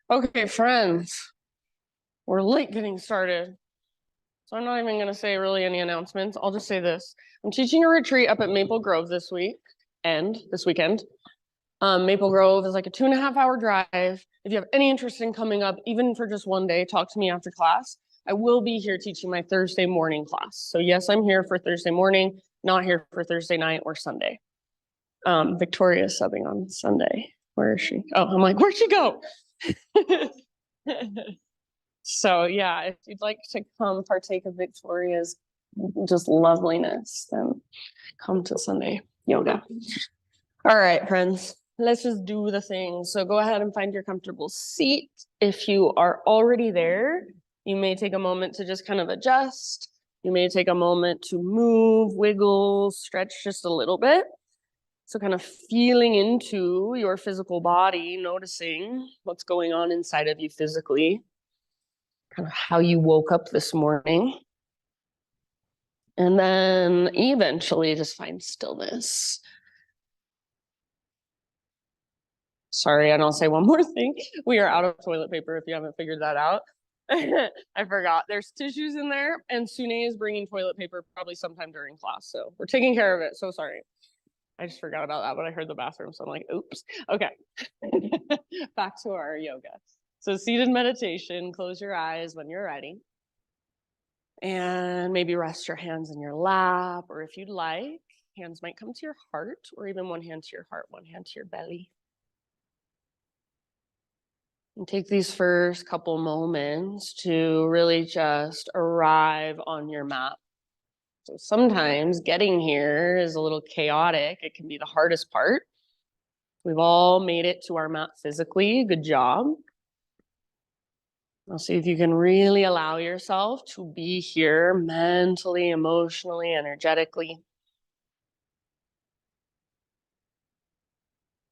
Okay, friends, we're late getting started. So I'm not even going to say really any announcements. I'll just say this. I'm teaching a retreat up at Maple Grove this weekend. Maple Grove is like a 2.5 hour drive. If you have any interest in coming up, even for just one day, talk to me after class. I will be here teaching my Thursday morning class. So yes, I'm here for Thursday morning, not here for Thursday night or Sunday. Victoria's subbing on Sunday. Where is she? Oh, I'm like, where'd she go? So yeah, if you'd like to come partake of Victoria's just loveliness, then come to Sunday yoga. All right, friends, let's just do the thing. So go ahead and find your comfortable seat. If you are already there, you may take a moment to just kind of adjust. You may take a moment to move, wiggle, stretch just a little bit. So kind of feeling into your physical body, noticing what's going on inside of you physically, kind of how you woke up this morning. And then eventually just find stillness. Sorry, and I'll say one more thing. We are out of toilet paper if you haven't figured that out. I forgot. There's tissues in there, and Sune is bringing toilet paper probably sometime during class. So we're taking care of it. So sorry. I just forgot about that, but I heard the bathroom. So I'm like, oops. Okay. Back to our yoga. So seated meditation, close your eyes when you're ready. And maybe rest your hands in your lap, or if you'd like, hands might come to your heart, or even one hand to your heart, one hand to your belly. And take these first couple moments to really just arrive on your mat. So sometimes getting here is a little chaotic. It can be the hardest part. We've all made it to our mat physically. Good job. Now see if you can really allow yourself to be here mentally, emotionally, energetically.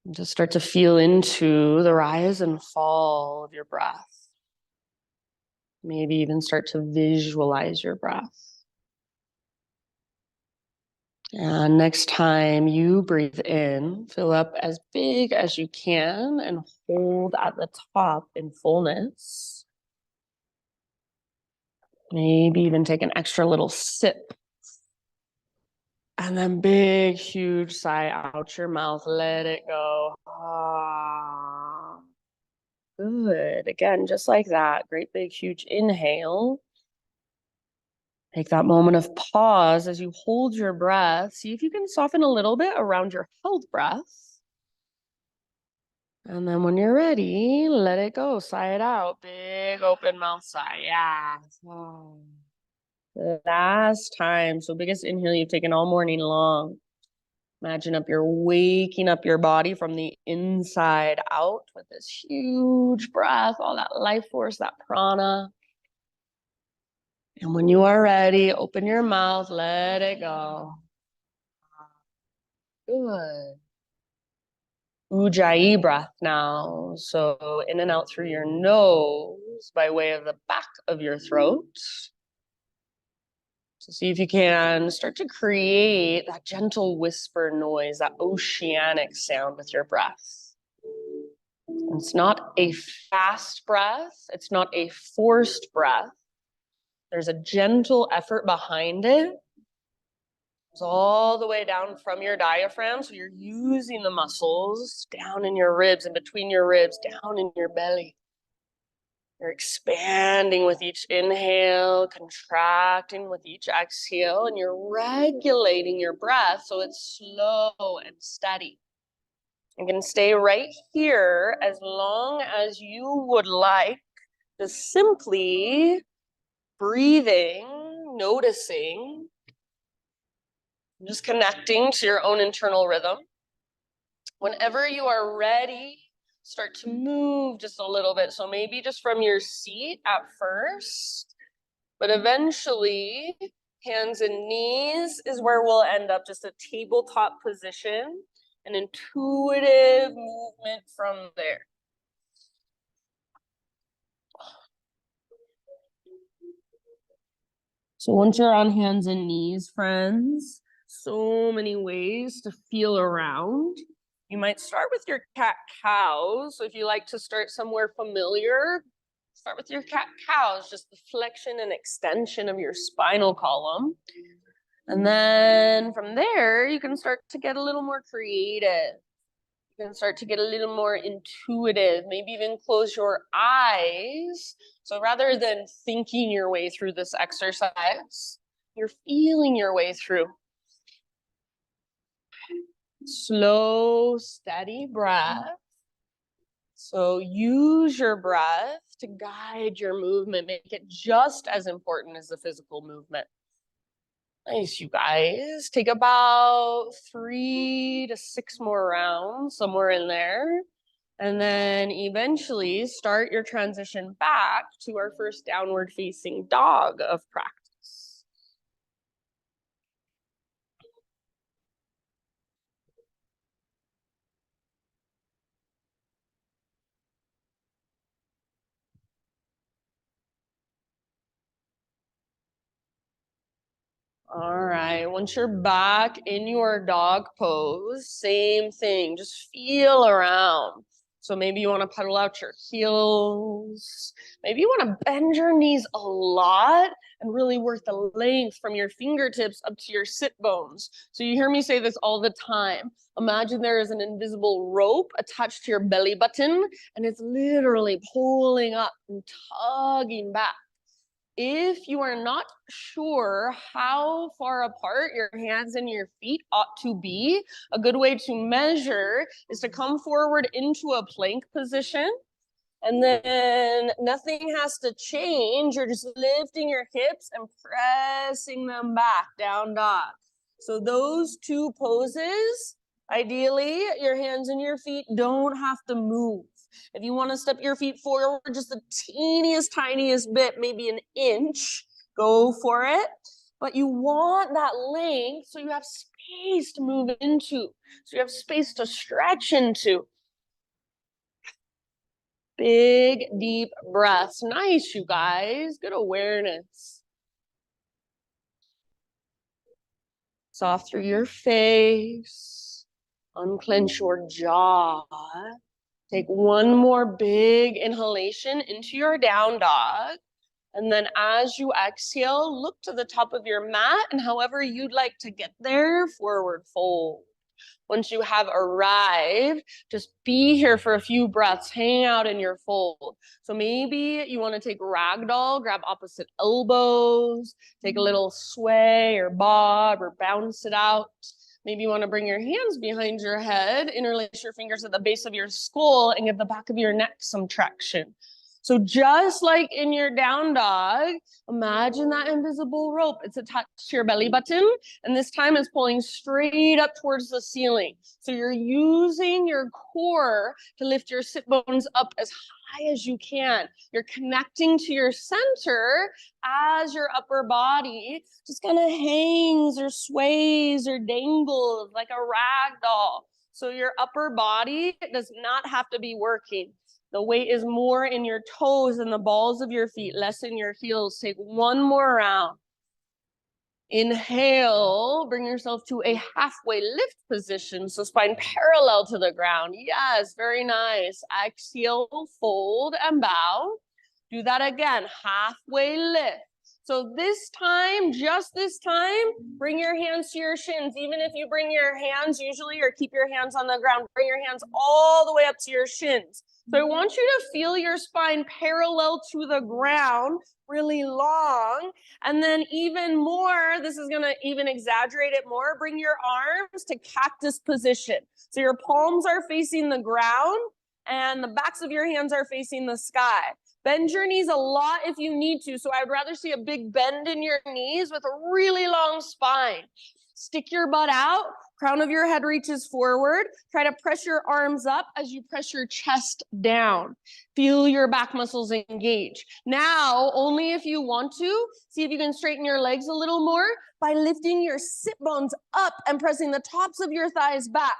And just start to feel into the rise and fall of your breath. Maybe even start to visualize your breath. And next time you breathe in, fill up as big as you can and hold at the top in fullness. Maybe even take an extra little sip. And then big, huge sigh out your mouth. Let it go. Ah. Good. Again, just like that. Great, big, huge inhale. Take that moment of pause as you hold your breath. See if you can soften a little bit around your held breath. And then when you're ready, let it go. Sigh it out. Big open mouth sigh. Yeah. Oh. Last time. So biggest inhale you've taken all morning long. Imagine you're waking up your body from the inside out with this huge breath, all that life force, that prana. And when you are ready, open your mouth, let it go. Good. Ujjayi breath now. So in and out through your nose by way of the back of your throat. So see if you can start to create that gentle whisper noise, that oceanic sound with your breath. It's not a fast breath. It's not a forced breath. There's a gentle effort behind it. It's all the way down from your diaphragm. So you're using the muscles down in your ribs and between your ribs, down in your belly. You're expanding with each inhale, contracting with each exhale, and you're regulating your breath so it's slow and steady. You can stay right here as long as you would like, just simply breathing, noticing, just connecting to your own internal rhythm. Whenever you are ready, start to move just a little bit. So maybe just from your seat at first, but eventually hands and knees is where we'll end up, just a tabletop position, an intuitive movement from there. So once you're on hands and knees, friends, so many ways to feel around. You might start with your cat-cow. So if you like to start somewhere familiar, start with your cat-cows, just the flexion and extension of your spinal column. And then from there, you can start to get a little more creative. You can start to get a little more intuitive, maybe even close your eyes. So rather than thinking your way through this exercise, you're feeling your way through. Slow, steady breath. So use your breath to guide your movement, make it just as important as the physical movement. Nice, you guys. Take about 3 to 6 more rounds, somewhere in there. And then eventually start your transition back to our first downward facing dog of practice. All right, once you're back in your dog pose, same thing, just feel around. So maybe you want to pedal out your heels. Maybe you want to bend your knees a lot and really work the length from your fingertips up to your sit bones. So you hear me say this all the time. Imagine there is an invisible rope attached to your belly button, and it's literally pulling up and tugging back. If you are not sure how far apart your hands and your feet ought to be, a good way to measure is to come forward into a plank position. And then nothing has to change. You're just lifting your hips and pressing them back, down dog. So those two poses, ideally, your hands and your feet don't have to move. If you want to step your feet forward just the teeniest, tiniest bit, maybe an inch, go for it. But you want that length so you have space to move into, so you have space to stretch into. Big, deep breaths. Nice, you guys. Good awareness. Soft through your face. Unclench your jaw. Take one more big inhalation into your down dog. And then as you exhale, look to the top of your mat, and however you'd like to get there, forward fold. Once you have arrived, just be here for a few breaths, hang out in your fold. So maybe you want to take ragdoll, grab opposite elbows, take a little sway or bob or bounce it out. Maybe you want to bring your hands behind your head, interlace your fingers at the base of your skull, and give the back of your neck some traction. So just like in your down dog, imagine that invisible rope. It's attached to your belly button, and this time it's pulling straight up towards the ceiling. So you're using your core to lift your sit bones up as high as you can. You're connecting to your center as your upper body just kind of hangs or sways or dangles like a rag doll. So your upper body does not have to be working. The weight is more in your toes and the balls of your feet, less in your heels. Take one more round. Inhale, bring yourself to a halfway lift position. So spine parallel to the ground. Yes, very nice. Exhale, fold and bow. Do that again, halfway lift. So this time, just this time, bring your hands to your shins. Even if you bring your hands usually or keep your hands on the ground, bring your hands all the way up to your shins. So I want you to feel your spine parallel to the ground, really long. And then even more, this is gonna even exaggerate it more, bring your arms to cactus position. So your palms are facing the ground and the backs of your hands are facing the sky. Bend your knees a lot if you need to. So I'd rather see a big bend in your knees with a really long spine. Stick your butt out. Crown of your head reaches forward. Try to press your arms up as you press your chest down. Feel your back muscles engage. Now, only if you want to, see if you can straighten your legs a little more by lifting your sit bones up and pressing the tops of your thighs back.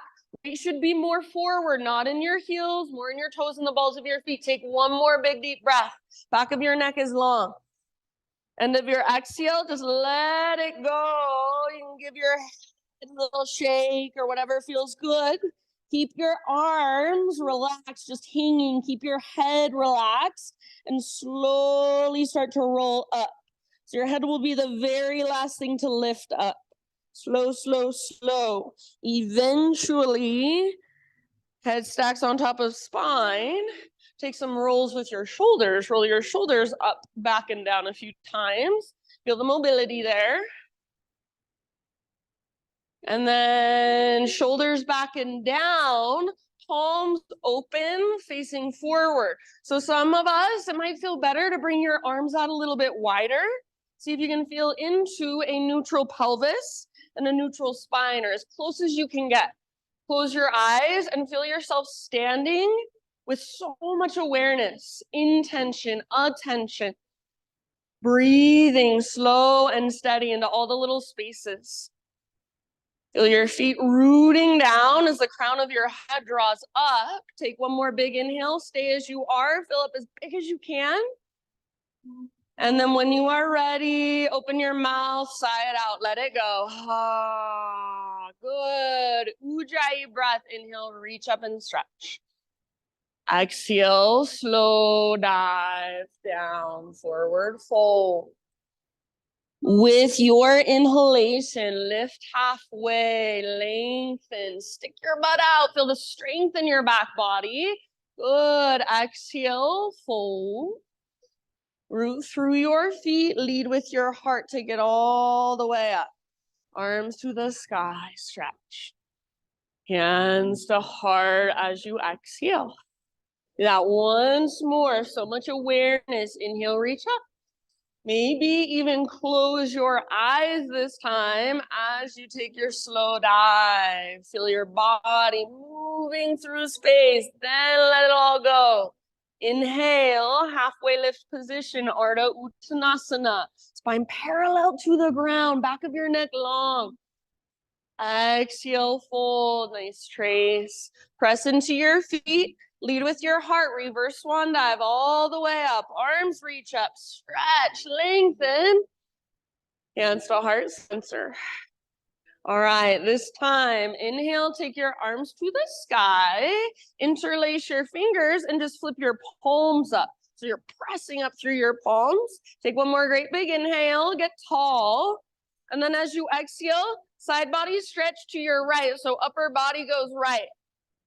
Weight should be more forward, not in your heels, more in your toes and the balls of your feet. Take one more big deep breath. Back of your neck is long. End of your exhale, just let it go. You can give your head a little shake or whatever feels good. Keep your arms relaxed, just hanging. Keep your head relaxed and slowly start to roll up. So your head will be the very last thing to lift up. Slow, slow, slow. Eventually, head stacks on top of spine. Take some rolls with your shoulders. Roll your shoulders up, back, and down a few times. Feel the mobility there. And then shoulders back and down, palms open, facing forward. So some of us, it might feel better to bring your arms out a little bit wider. See if you can feel into a neutral pelvis and a neutral spine, or as close as you can get. Close your eyes and feel yourself standing with so much awareness, intention, attention. Breathing slow and steady into all the little spaces. Feel your feet rooting down as the crown of your head draws up. Take one more big inhale. Stay as you are. Fill up as big as you can. And then when you are ready, open your mouth, sigh it out, let it go. Ah, good. Ujjayi breath. Inhale, reach up and stretch. Exhale, slow dive down, forward fold. With your inhalation, lift halfway, lengthen, stick your butt out, feel the strength in your back body. Good. Exhale, fold. Root through your feet, lead with your heart, take it all the way up. Arms to the sky, stretch. Hands to heart as you exhale. Do that once more, so much awareness. Inhale, reach up. Maybe even close your eyes this time as you take your slow dive. Feel your body moving through space, then let it all go. Inhale, halfway lift position, Ardha Uttanasana. Spine parallel to the ground, back of your neck long. Exhale, fold, nice trace. Press into your feet. Lead with your heart, reverse swan dive all the way up. Arms reach up, stretch, lengthen. Hands to heart center. All right, this time, inhale, take your arms to the sky, interlace your fingers, and just flip your palms up. So you're pressing up through your palms. Take one more great big inhale, get tall. And then as you exhale, side body stretch to your right. So upper body goes right.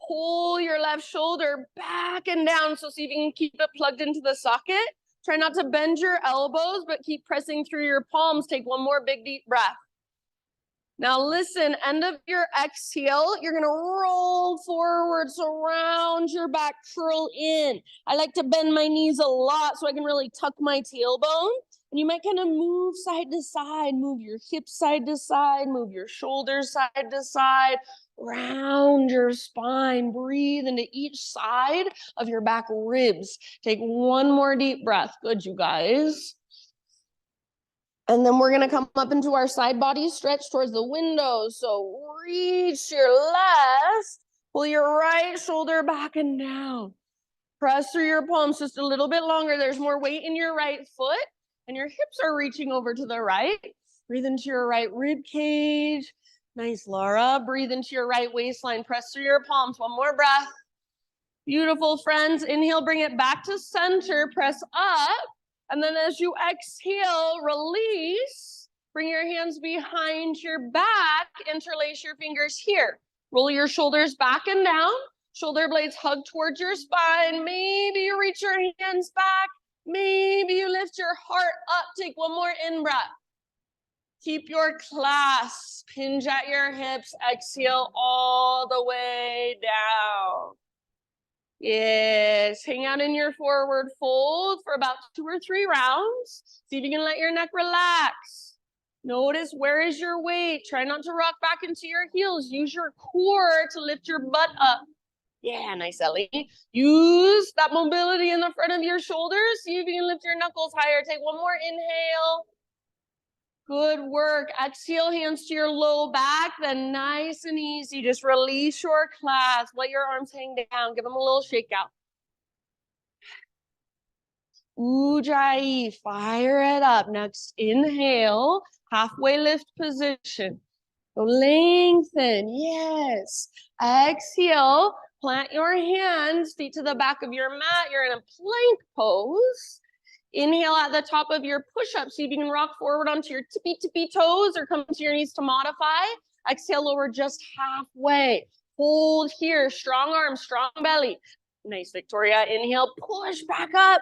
Pull your left shoulder back and down. So see if you can keep it plugged into the socket. Try not to bend your elbows, but keep pressing through your palms. Take one more big deep breath. Now listen, end of your exhale, you're gonna roll forward, surround your back, curl in. I like to bend my knees a lot so I can really tuck my tailbone. And you might kind of move side to side, move your hips side to side, move your shoulders side to side, round your spine, breathe into each side of your back ribs. Take one more deep breath. Good, you guys. And then we're gonna come up into our side body stretch towards the window. So reach your left, pull your right shoulder back and down. Press through your palms just a little bit longer. There's more weight in your right foot and your hips are reaching over to the right. Breathe into your right rib cage. Nice, Laura. Breathe into your right waistline. Press through your palms. One more breath. Beautiful, friends. Inhale, bring it back to center. Press up. And then as you exhale, release. Bring your hands behind your back. Interlace your fingers here. Roll your shoulders back and down. Shoulder blades hug towards your spine. Maybe you reach your hands back. Maybe you lift your heart up. Take one more in-breath. Keep your clasp. Hinge at your hips. Exhale all the way down. Yes, hang out in your forward fold for about 2 or 3 rounds. See if you can let your neck relax. Notice where is your weight. Try not to rock back into your heels. Use your core to lift your butt up. Yeah, nice, Ellie. Use that mobility in the front of your shoulders. See if you can lift your knuckles higher. Take one more inhale. Good work. Exhale, hands to your low back. Then nice and easy. Just release your clasp. Let your arms hang down. Give them a little shake out. Ujjayi. Fire it up. Next, inhale. Halfway lift position. So lengthen, yes. Exhale, plant your hands, feet to the back of your mat. You're in a plank pose. Inhale at the top of your push-up. See if you can rock forward onto your tippy toes or come to your knees to modify. Exhale, lower just halfway. Hold here, strong arms, strong belly. Nice, Victoria. Inhale, push back up.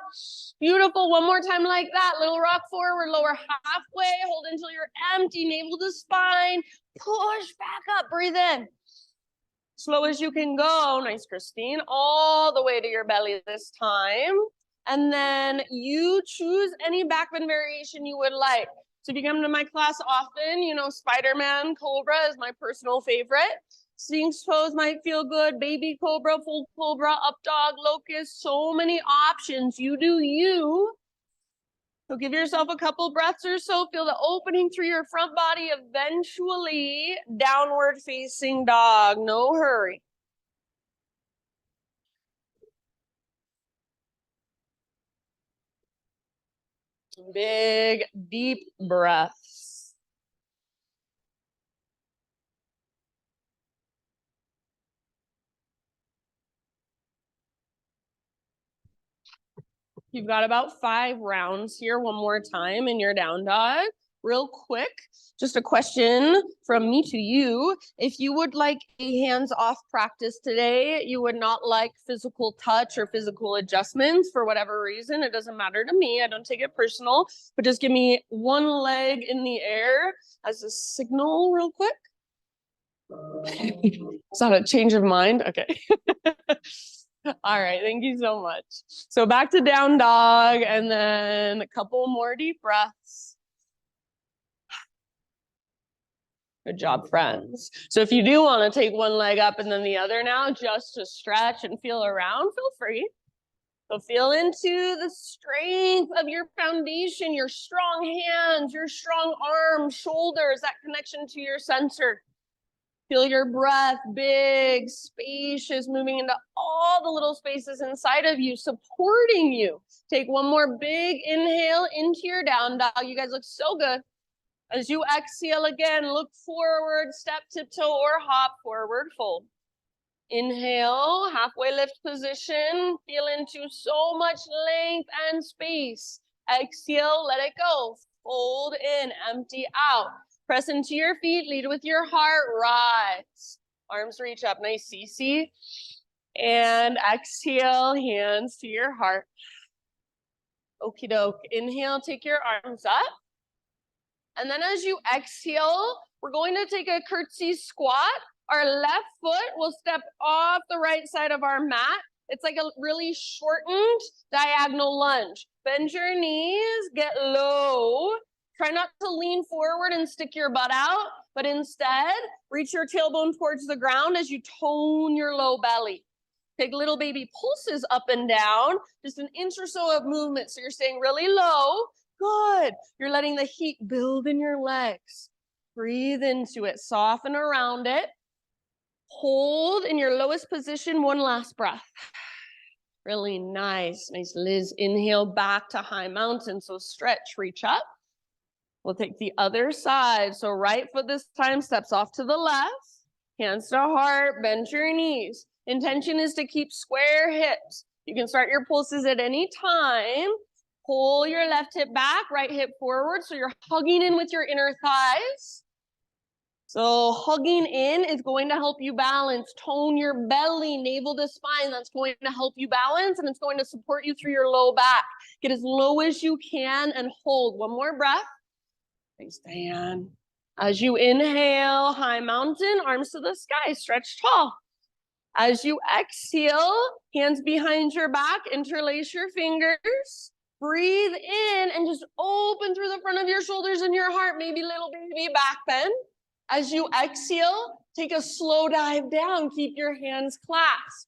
Beautiful. One more time like that. Little rock forward, lower halfway. Hold until you're empty, navel to spine. Push back up, breathe in. Slow as you can go. Nice, Christine. All the way to your belly this time. And then you choose any back bend variation you would like. So if you come to my class often, you know, Spider-Man Cobra is my personal favorite. Sphinx pose might feel good. Baby Cobra, full Cobra, up dog, locust, so many options. You do you. So give yourself a couple breaths or so. Feel the opening through your front body. Eventually, downward facing dog. No hurry. Big, deep breaths. You've got about 5 rounds here. One more time in your down dog. Real quick, just a question from me to you. If you would like a hands-off practice today, you would not like physical touch or physical adjustments for whatever reason, it doesn't matter to me. I don't take it personal, but just give me one leg in the air as a signal real quick. Is that a change of mind? Okay. All right, thank you so much. So back to down dog and then a couple more deep breaths. Good job, friends. So if you do want to take one leg up and then the other now, just to stretch and feel around, feel free. So feel into the strength of your foundation, your strong hands, your strong arms, shoulders, that connection to your center. Feel your breath, big, spacious, moving into all the little spaces inside of you, supporting you. Take one more big inhale into your down dog. You guys look so good. As you exhale again, look forward, step, tiptoe, or hop, forward fold. Inhale, halfway lift position. Feel into so much length and space. Exhale, let it go. Fold in, empty out. Press into your feet, lead with your heart, rise. Arms reach up, nice CC. And exhale, hands to your heart. Okie doke. Inhale, take your arms up. And then as you exhale, we're going to take a curtsy squat. Our left foot will step off the right side of our mat. It's like a really shortened diagonal lunge. Bend your knees, get low. Try not to lean forward and stick your butt out, but instead reach your tailbone towards the ground as you tone your low belly. Take little baby pulses up and down, just an inch or so of movement. So you're staying really low. Good. You're letting the heat build in your legs. Breathe into it, soften around it. Hold in your lowest position, one last breath. Really nice. Nice, Liz. Inhale back to high mountain. So stretch, reach up. We'll take the other side. So right foot this time steps off to the left. Hands to heart, bend your knees. Intention is to keep square hips. You can start your pulses at any time. Pull your left hip back, right hip forward. So you're hugging in with your inner thighs. So hugging in is going to help you balance. Tone your belly, navel to spine. That's going to help you balance, and it's going to support you through your low back. Get as low as you can and hold. One more breath. Thanks, Diane. As you inhale, high mountain, arms to the sky, stretch tall. As you exhale, hands behind your back, interlace your fingers. Breathe in and just open through the front of your shoulders and your heart, maybe little baby back bend. As you exhale, take a slow dive down. Keep your hands clasped.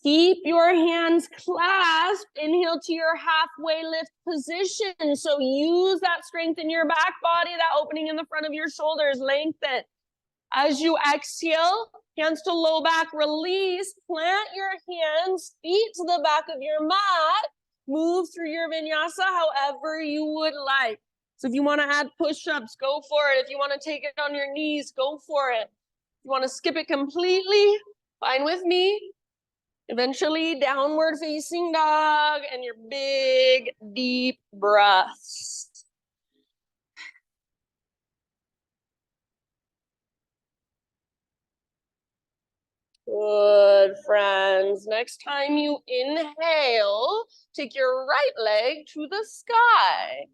Keep your hands clasped. Inhale to your halfway lift position. So use that strength in your back body, that opening in the front of your shoulders, lengthen. As you exhale, hands to low back, release. Plant your hands, feet to the back of your mat. Move through your vinyasa however you would like. So if you want to add push-ups, go for it. If you want to take it on your knees, go for it. If you want to skip it completely, fine with me. Eventually, downward facing dog and your big, deep breaths. Good, friends. Next time you inhale, take your right leg to the sky.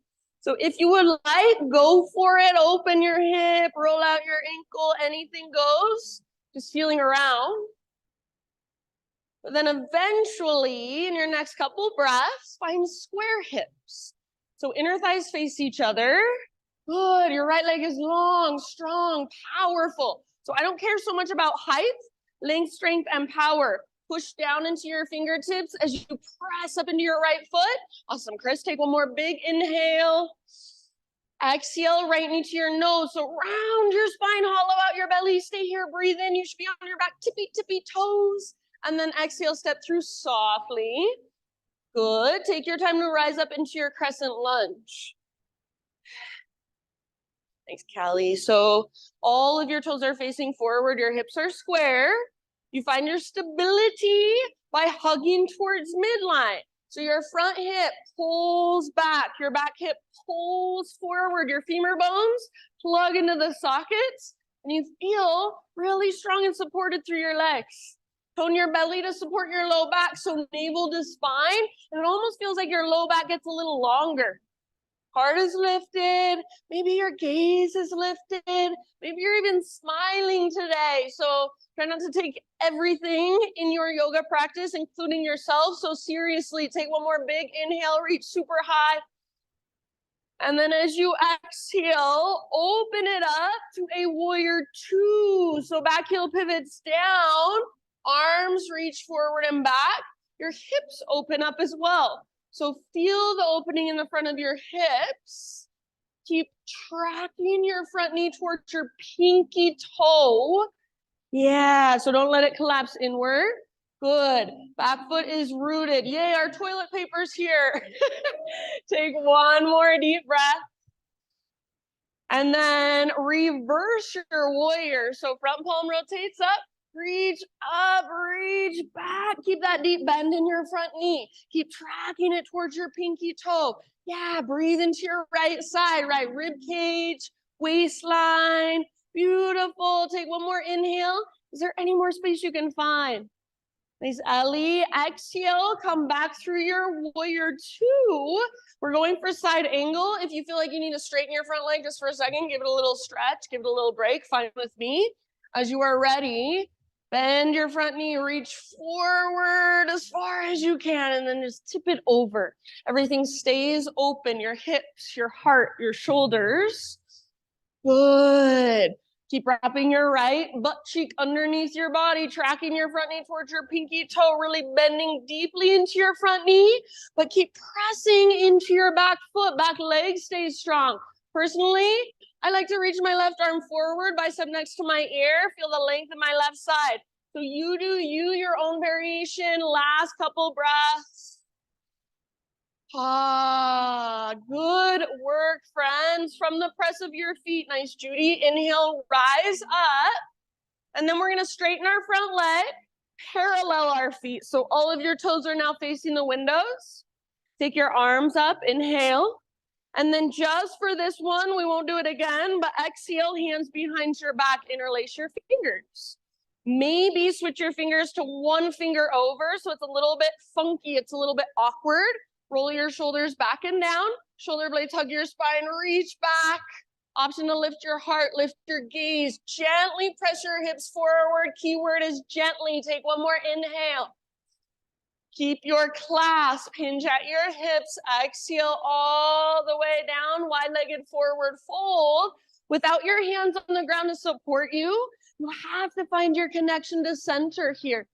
So if you would like, go for it. Open your hip, roll out your ankle, anything goes. Just feeling around. But then eventually, in your next couple breaths, find square hips. So inner thighs face each other. Good. Your right leg is long, strong, powerful. So I don't care so much about height, length, strength, and power. Push down into your fingertips as you press up into your right foot. Awesome, Chris. Take one more big inhale. Exhale, right knee to your nose. So round your spine, hollow out your belly. Stay here, breathe in. You should be on your back, tippy, tippy toes. And then exhale, step through softly. Good. Take your time to rise up into your crescent lunge. Thanks, Callie. So all of your toes are facing forward. Your hips are square. You find your stability by hugging towards midline. So your front hip pulls back. Your back hip pulls forward. Your femur bones plug into the sockets. And you feel really strong and supported through your legs. Tone your belly to support your low back. So navel to spine. And it almost feels like your low back gets a little longer. Heart is lifted. Maybe your gaze is lifted. Maybe you're even smiling today. So try not to take everything in your yoga practice, including yourself, so seriously. Take one more big inhale, reach super high. And then as you exhale, open it up to a warrior two. So back heel pivots down, arms reach forward and back. Your hips open up as well. So feel the opening in the front of your hips. Keep tracking your front knee towards your pinky toe. Yeah, so don't let it collapse inward. Good. Back foot is rooted. Yay, our toilet paper's here. Take one more deep breath. And then reverse your warrior. So front palm rotates up. Reach up, reach back. Keep that deep bend in your front knee. Keep tracking it towards your pinky toe. Yeah, breathe into your right side, right rib cage, waistline. Beautiful. Take one more inhale. Is there any more space you can find? Nice, Ellie. Exhale, come back through your warrior two. We're going for side angle. If you feel like you need to straighten your front leg just for a second, give it a little stretch, give it a little break. Fine with me. As you are ready, bend your front knee, reach forward as far as you can, and then just tip it over. Everything stays open, your hips, your heart, your shoulders. Good. Keep wrapping your right butt cheek underneath your body, tracking your front knee towards your pinky toe, really bending deeply into your front knee, but keep pressing into your back foot. Back leg stays strong. Personally, I like to reach my left arm forward, bicep next to my ear, feel the length in my left side. So you do you, your own variation. Last couple breaths. Good work, friends. From the press of your feet. Nice, Judy. Inhale, rise up. And then we're going to straighten our front leg, parallel our feet. So all of your toes are now facing the windows. Take your arms up, inhale. And then just for this one, we won't do it again, but exhale, hands behind your back, interlace your fingers. Maybe switch your fingers to one finger over, so it's a little bit funky, it's a little bit awkward. Roll your shoulders back and down. Shoulder blades hug your spine, reach back. Option to lift your heart, lift your gaze. Gently press your hips forward. Keyword is gently. Take one more inhale. Keep your clasp, hinge at your hips. Exhale all the way down, wide-legged forward fold. Without your hands on the ground to support you, you have to find your connection to center here.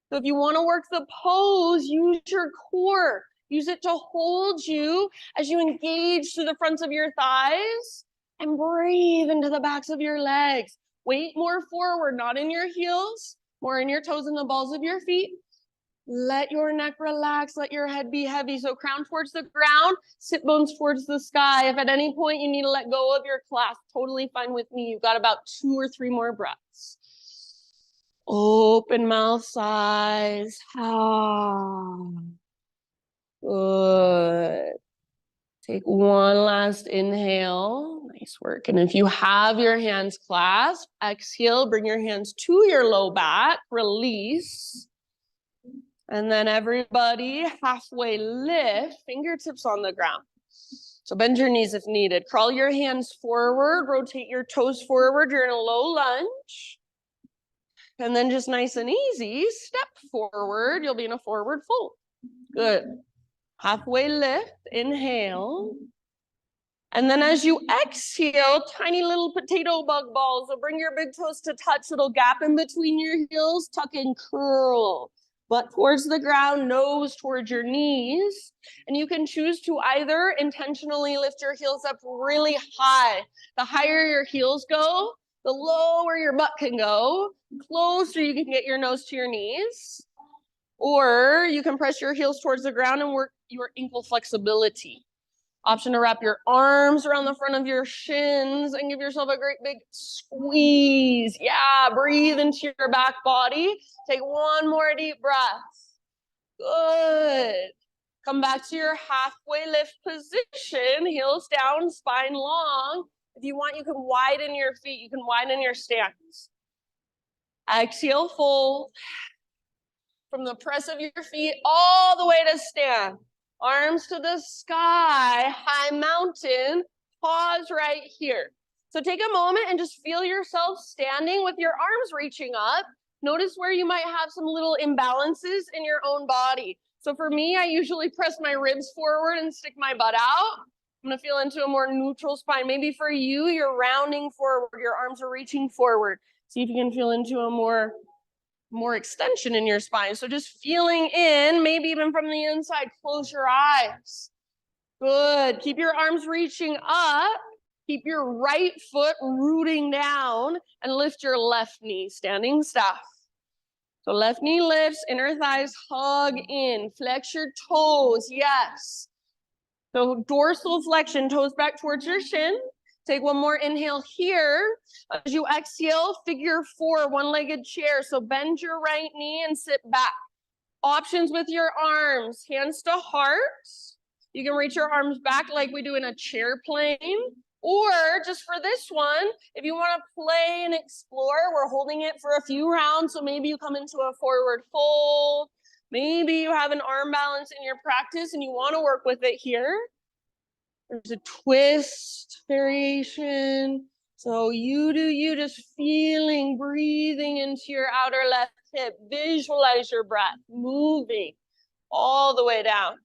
So if you want to work the pose, use your core. Use it to hold you as you engage through the fronts of your thighs and breathe into the backs of your legs. Weight more forward, not in your heels, more in your toes and the balls of your feet. Let your neck relax, let your head be heavy. So crown towards the ground, sit bones towards the sky. If at any point you need to let go of your clasp, totally fine with me. You've got about 2 or 3 more breaths. Open mouth sighs. Good. Take one last inhale. Nice work. And if you have your hands clasped, exhale, bring your hands to your low back, release. And then everybody halfway lift, fingertips on the ground. So bend your knees if needed. Crawl your hands forward, rotate your toes forward. You're in a low lunge. And then just nice and easy, step forward. You'll be in a forward fold. Good. Halfway lift, inhale. And then as you exhale, tiny little potato bug balls. So bring your big toes to touch, little gap in between your heels, tuck and curl. Butt towards the ground, nose towards your knees. And you can choose to either intentionally lift your heels up really high. The higher your heels go, the lower your butt can go. Closer you can get your nose to your knees. Or you can press your heels towards the ground and work your ankle flexibility. Option to wrap your arms around the front of your shins and give yourself a great big squeeze. Yeah, breathe into your back body. Take one more deep breath. Good. Come back to your halfway lift position, heels down, spine long. If you want, you can widen your feet. You can widen your stance. Exhale, fold. From the press of your feet all the way to stand. Arms to the sky, high mountain, pause right here. So take a moment and just feel yourself standing with your arms reaching up. Notice where you might have some little imbalances in your own body. So for me, I usually press my ribs forward and stick my butt out. I'm gonna feel into a more neutral spine. Maybe for you, you're rounding forward, your arms are reaching forward. See if you can feel into a more extension in your spine. So just feeling in, maybe even from the inside, close your eyes. Good. Keep your arms reaching up. Keep your right foot rooting down and lift your left knee, standing staff. So left knee lifts, inner thighs hug in, flex your toes, yes. So dorsal flexion, toes back towards your shin. Take one more inhale here. As you exhale, figure 4, one-legged chair. So bend your right knee and sit back. Options with your arms, hands to heart. You can reach your arms back like we do in a chair plane. Or just for this one, if you want to play and explore, we're holding it for a few rounds. So maybe you come into a forward fold. Maybe you have an arm balance in your practice and you want to work with it here. There's a twist variation. So you do you, just feeling, breathing into your outer left hip. Visualize your breath moving all the way down.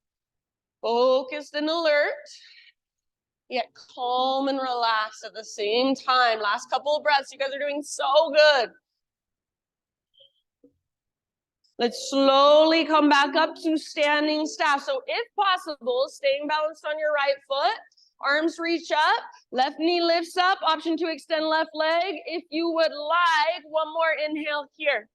Focused and alert, yet calm and relaxed at the same time. Last couple of breaths. You guys are doing so good. Let's slowly come back up to standing staff. So if possible, staying balanced on your right foot, arms reach up, left knee lifts up, option to extend left leg. If you would like, one more inhale here.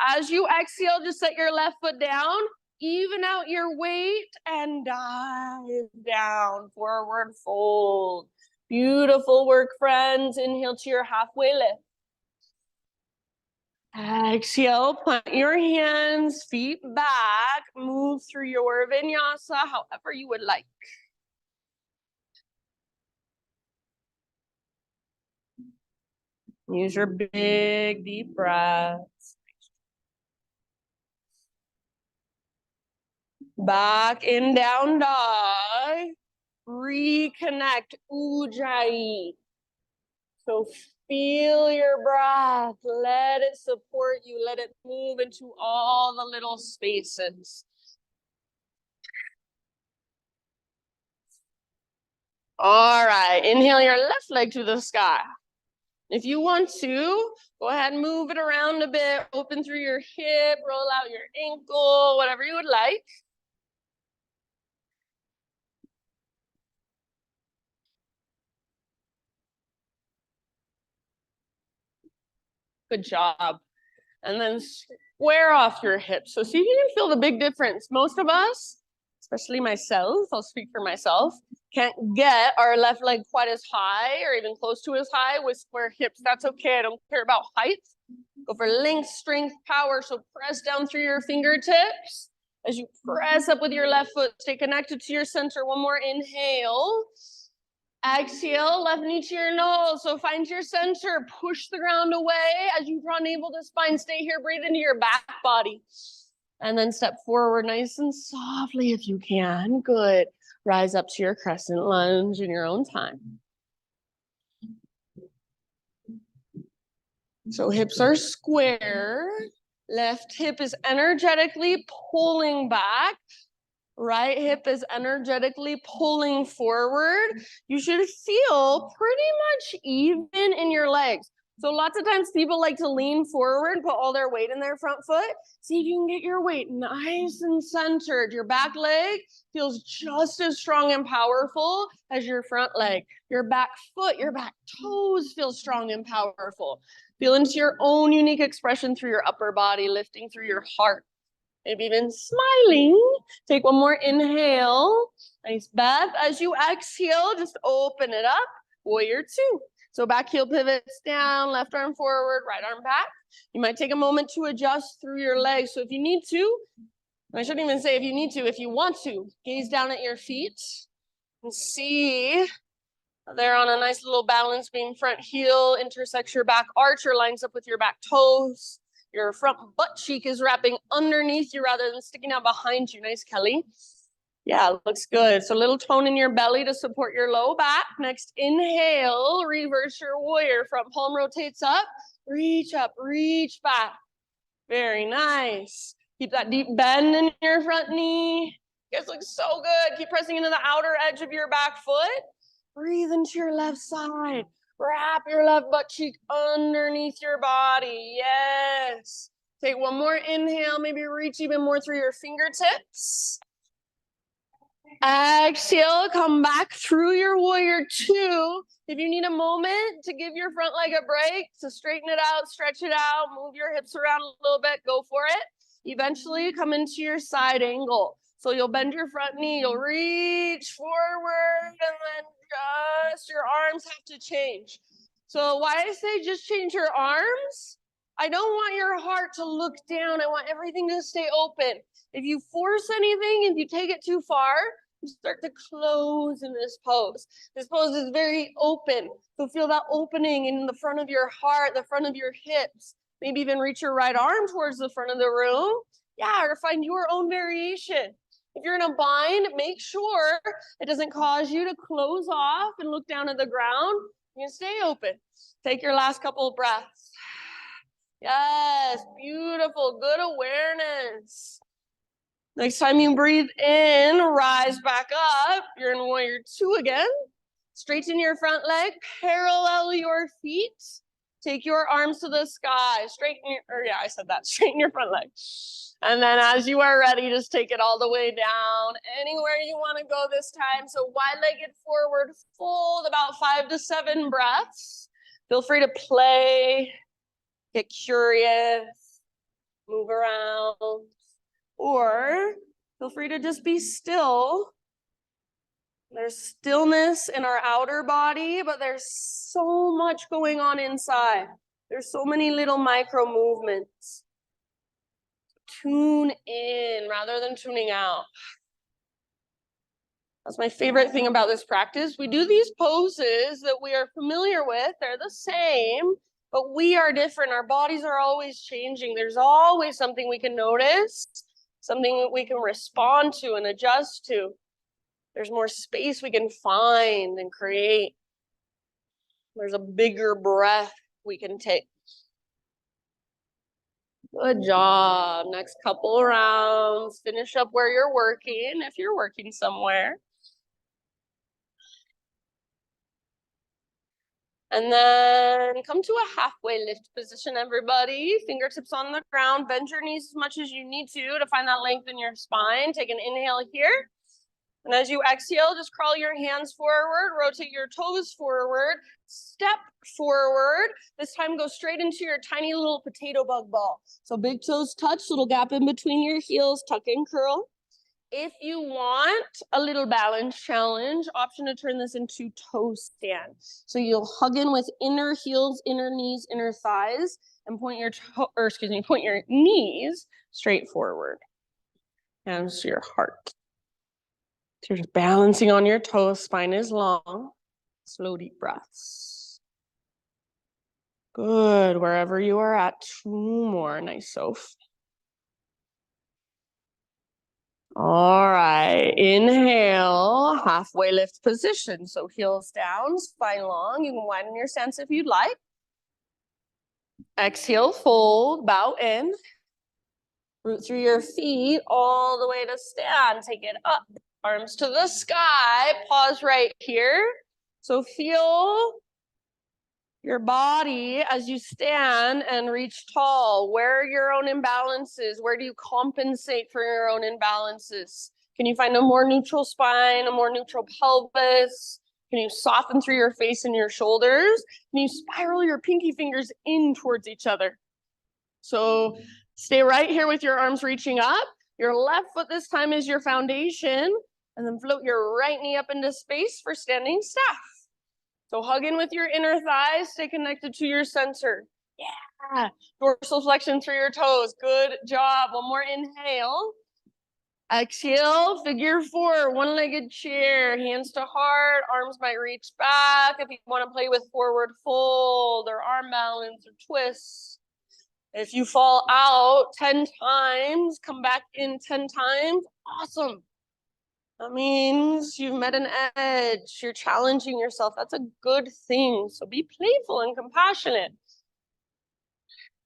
As you exhale, just set your left foot down, even out your weight, and dive down, forward fold. Beautiful work, friends. Inhale to your halfway lift. Exhale, plant your hands, feet back, move through your vinyasa however you would like. Use your big, deep breaths. Back in down dog. Reconnect, Ujjayi. So feel your breath. Let it support you. Let it move into all the little spaces. All right, inhale your left leg to the sky. If you want to, go ahead and move it around a bit. Open through your hip, roll out your ankle, whatever you would like. Good job. And then square off your hips. So see if you can feel the big difference. Most of us, especially myself, I'll speak for myself, can't get our left leg quite as high or even close to as high with square hips. That's okay. I don't care about height. Go for length, strength, power. So press down through your fingertips. As you press up with your left foot, stay connected to your center. One more inhale. Exhale, left knee to your nose. So find your center, push the ground away. As you draw navel to spine, stay here, breathe into your back body. And then step forward nice and softly if you can. Good. Rise up to your crescent lunge in your own time. So hips are square. Left hip is energetically pulling back. Right hip is energetically pulling forward. You should feel pretty much even in your legs. So lots of times people like to lean forward, put all their weight in their front foot. See if you can get your weight nice and centered. Your back leg feels just as strong and powerful as your front leg. Your back foot, your back toes feel strong and powerful. Feel into your own unique expression through your upper body, lifting through your heart. Maybe even smiling. Take one more inhale. Nice breath. As you exhale, just open it up. Warrior two. So back heel pivots down, left arm forward, right arm back. You might take a moment to adjust through your legs. So if you need to, I shouldn't even say if you need to, if you want to, gaze down at your feet and see they're on a nice little balance beam. Front heel intersects your back arch or lines up with your back toes. Your front butt cheek is wrapping underneath you rather than sticking out behind you. Nice, Kelly. Yeah, looks good. So a little tone in your belly to support your low back. Next, inhale, reverse your warrior. Front palm rotates up, reach back. Very nice. Keep that deep bend in your front knee. You guys look so good. Keep pressing into the outer edge of your back foot. Breathe into your left side. Wrap your left butt cheek underneath your body. Yes. Take one more inhale. Maybe reach even more through your fingertips. Exhale, come back through your warrior two. If you need a moment to give your front leg a break, to straighten it out, stretch it out, move your hips around a little bit, go for it. Eventually come into your side angle. So you'll bend your front knee, you'll reach forward, and then just your arms have to change. So why I say just change your arms, I don't want your heart to look down. I want everything to stay open. If you force anything, if you take it too far, you start to close in this pose. This pose is very open. So feel that opening in the front of your heart, the front of your hips. Maybe even reach your right arm towards the front of the room. Yeah, or find your own variation. If you're in a bind, make sure it doesn't cause you to close off and look down at the ground. You can stay open. Take your last couple of breaths. Yes, beautiful, good awareness. Next time you breathe in, rise back up. You're in warrior two again. Straighten your front leg, parallel your feet. Take your arms to the sky. Straighten your front leg. And then as you are ready, just take it all the way down, anywhere you want to go this time. So wide-legged forward fold, about 5 to 7 breaths. Feel free to play, get curious, move around, or feel free to just be still. There's stillness in our outer body, but there's so much going on inside. There's so many little micro movements. Tune in rather than tuning out. That's my favorite thing about this practice. We do these poses that we are familiar with. They're the same, but we are different. Our bodies are always changing. There's always something we can notice, something that we can respond to and adjust to. There's more space we can find and create. There's a bigger breath we can take. Good job. Next couple rounds. Finish up where you're working, if you're working somewhere. And then come to a halfway lift position, everybody. Fingertips on the ground. Bend your knees as much as you need to find that length in your spine. Take an inhale here. And as you exhale, just crawl your hands forward, rotate your toes forward, step forward. This time go straight into your tiny little potato bug ball. So big toes touch, little gap in between your heels, tuck and curl. If you want a little balance challenge, option to turn this into toe stand. So you'll hug in with inner heels, inner knees, inner thighs, and point your knees straight forward. Hands to your heart. So you're just balancing on your toes, spine is long. Slow, deep breaths. Good, wherever you are at, 2 more, nice, Soph. All right, inhale, halfway lift position. So heels down, spine long. You can widen your stance if you'd like. Exhale, fold, bow in. Root through your feet all the way to stand. Take it up, arms to the sky. Pause right here. So feel your body as you stand and reach tall. Where are your own imbalances? Where do you compensate for your own imbalances? Can you find a more neutral spine, a more neutral pelvis? Can you soften through your face and your shoulders? Can you spiral your pinky fingers in towards each other? So stay right here with your arms reaching up. Your left foot this time is your foundation, and then float your right knee up into space for standing staff. So hug in with your inner thighs, stay connected to your center. Yeah, dorsal flexion through your toes. Good job. One more inhale. Exhale, figure 4, one-legged chair, hands to heart, arms might reach back. If you want to play with forward fold or arm balance or twists. If you fall out 10 times, come back in 10 times, awesome. That means you've met an edge. You're challenging yourself. That's a good thing. So be playful and compassionate.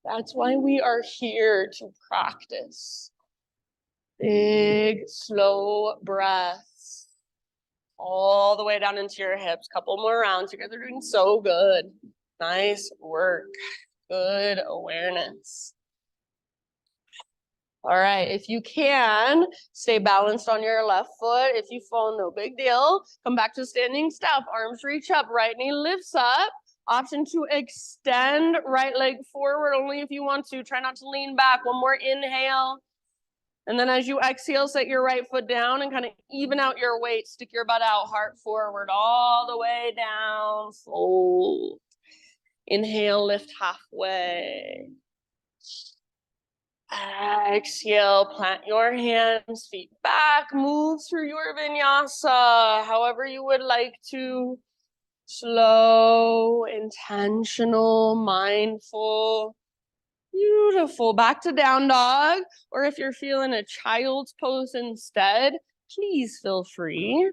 That's why we are here to practice. Big, slow breaths. All the way down into your hips. Couple more rounds. You guys are doing so good. Nice work. Good awareness. All right, if you can, stay balanced on your left foot. If you fall, no big deal. Come back to standing staff. Arms reach up, right knee lifts up. Option to extend right leg forward only if you want to. Try not to lean back. One more inhale. And then as you exhale, set your right foot down and kind of even out your weight. Stick your butt out, heart forward, all the way down. Fold. Inhale, lift halfway. Exhale, plant your hands, feet back, move through your vinyasa, however you would like to. Slow, intentional, mindful. Beautiful. Back to down dog. Or if you're feeling a child's pose instead, please feel free.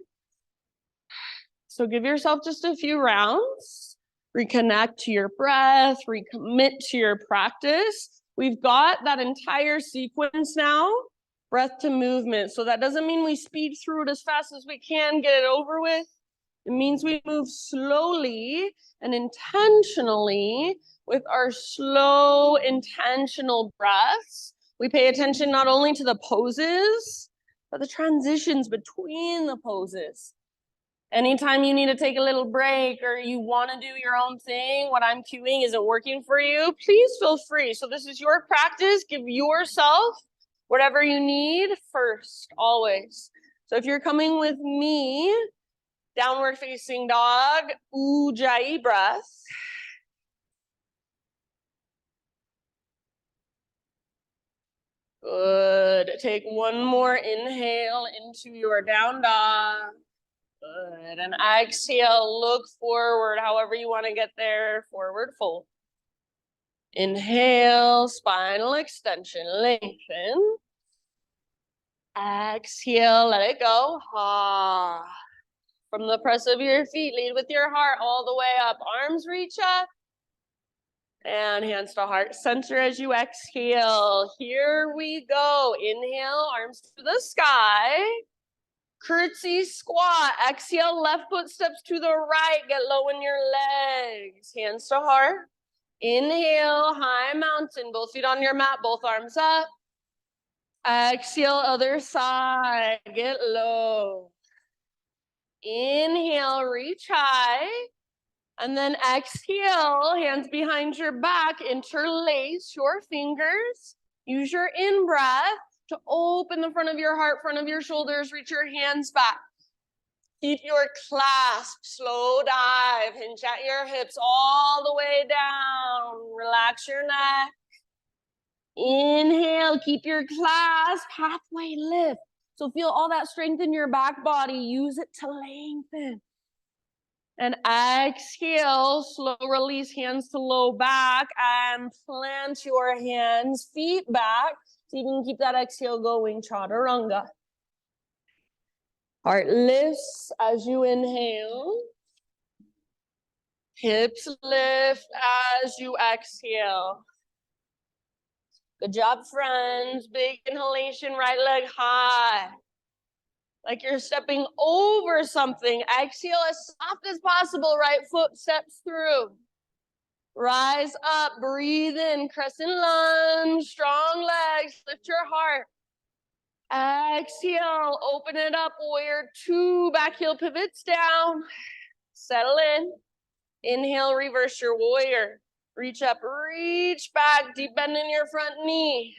So give yourself just a few rounds. Reconnect to your breath, recommit to your practice. We've got that entire sequence now, breath to movement. So that doesn't mean we speed through it as fast as we can, get it over with. It means we move slowly and intentionally with our slow, intentional breaths. We pay attention not only to the poses, but the transitions between the poses. Anytime you need to take a little break or you want to do your own thing, what I'm cueing isn't working for you, please feel free. So this is your practice. Give yourself whatever you need first, always. So if you're coming with me, downward facing dog, ujjayi breath. Good. Take one more inhale into your down dog. Good. And exhale, look forward, however you want to get there. Forward fold. Inhale, spinal extension, lengthen. Exhale, let it go. Ah. From the press of your feet, lead with your heart all the way up. Arms reach up. And hands to heart center as you exhale. Here we go. Inhale, arms to the sky. Curtsy squat. Exhale, left foot steps to the right. Get low in your legs. Hands to heart. Inhale, high mountain. Both feet on your mat, both arms up. Exhale, other side. Get low. Inhale, reach high. And then exhale, hands behind your back, interlace your fingers. Use your in-breath to open the front of your heart, front of your shoulders, reach your hands back. Keep your clasp, slow dive, hinge at your hips all the way down. Relax your neck. Inhale, keep your clasp, halfway lift. So feel all that strength in your back body. Use it to lengthen. And exhale, slow release, hands to low back, and plant your hands, feet back, so you can keep that exhale going, chaturanga. Heart lifts as you inhale. Hips lift as you exhale. Good job, friends. Big inhalation, right leg high. Like you're stepping over something. Exhale as soft as possible. Right foot steps through. Rise up, breathe in, crescent lunge, strong legs, lift your heart. Exhale, open it up, warrior two, back heel pivots down. Settle in. Inhale, reverse your warrior. Reach up, reach back, deep bend in your front knee.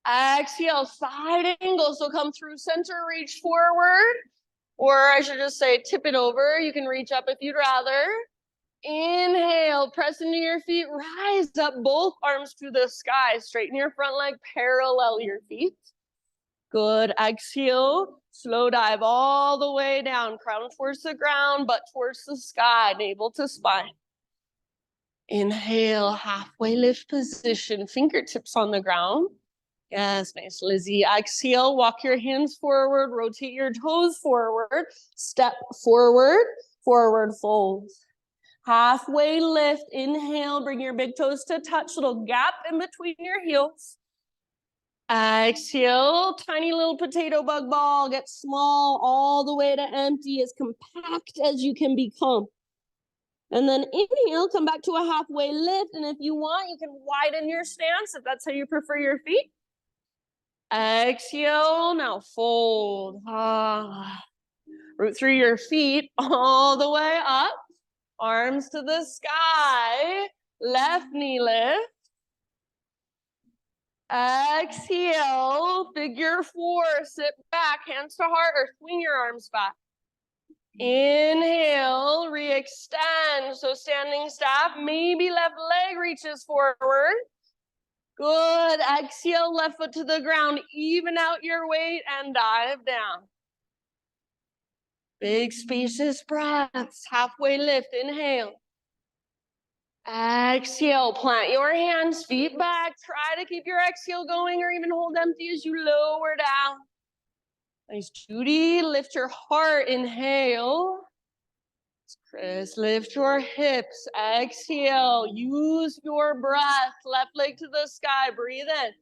Exhale, side angle, so come through center, reach forward. Or I should just say tip it over. You can reach up if you'd rather. Inhale, press into your feet, rise up, both arms to the sky. Straighten your front leg, parallel your feet. Good, exhale, slow dive all the way down. Crown towards the ground, butt towards the sky, navel to spine. Inhale, halfway lift position, fingertips on the ground. Yes, nice, Lizzie. Exhale, walk your hands forward, rotate your toes forward, step forward, forward fold. Halfway lift, inhale, bring your big toes to touch, little gap in between your heels. Exhale, tiny little potato bug ball, get small all the way to empty, as compact as you can become. And then inhale, come back to a halfway lift, and if you want, you can widen your stance if that's how you prefer your feet. Exhale, now fold. Root through your feet all the way up. Arms to the sky. Left knee lift. Exhale, figure four. Sit back, hands to heart, or swing your arms back. Inhale, re-extend. So standing staff, maybe left leg reaches forward. Good. Exhale, left foot to the ground. Even out your weight and dive down. Big spacious breaths. Halfway lift. Inhale. Exhale. Plant your hands, feet back. Try to keep your exhale going or even hold empty as you lower down. Nice, Judy. Lift your heart. Inhale. Chris, lift your hips. Exhale. Use your breath. Left leg to the sky. Breathe in.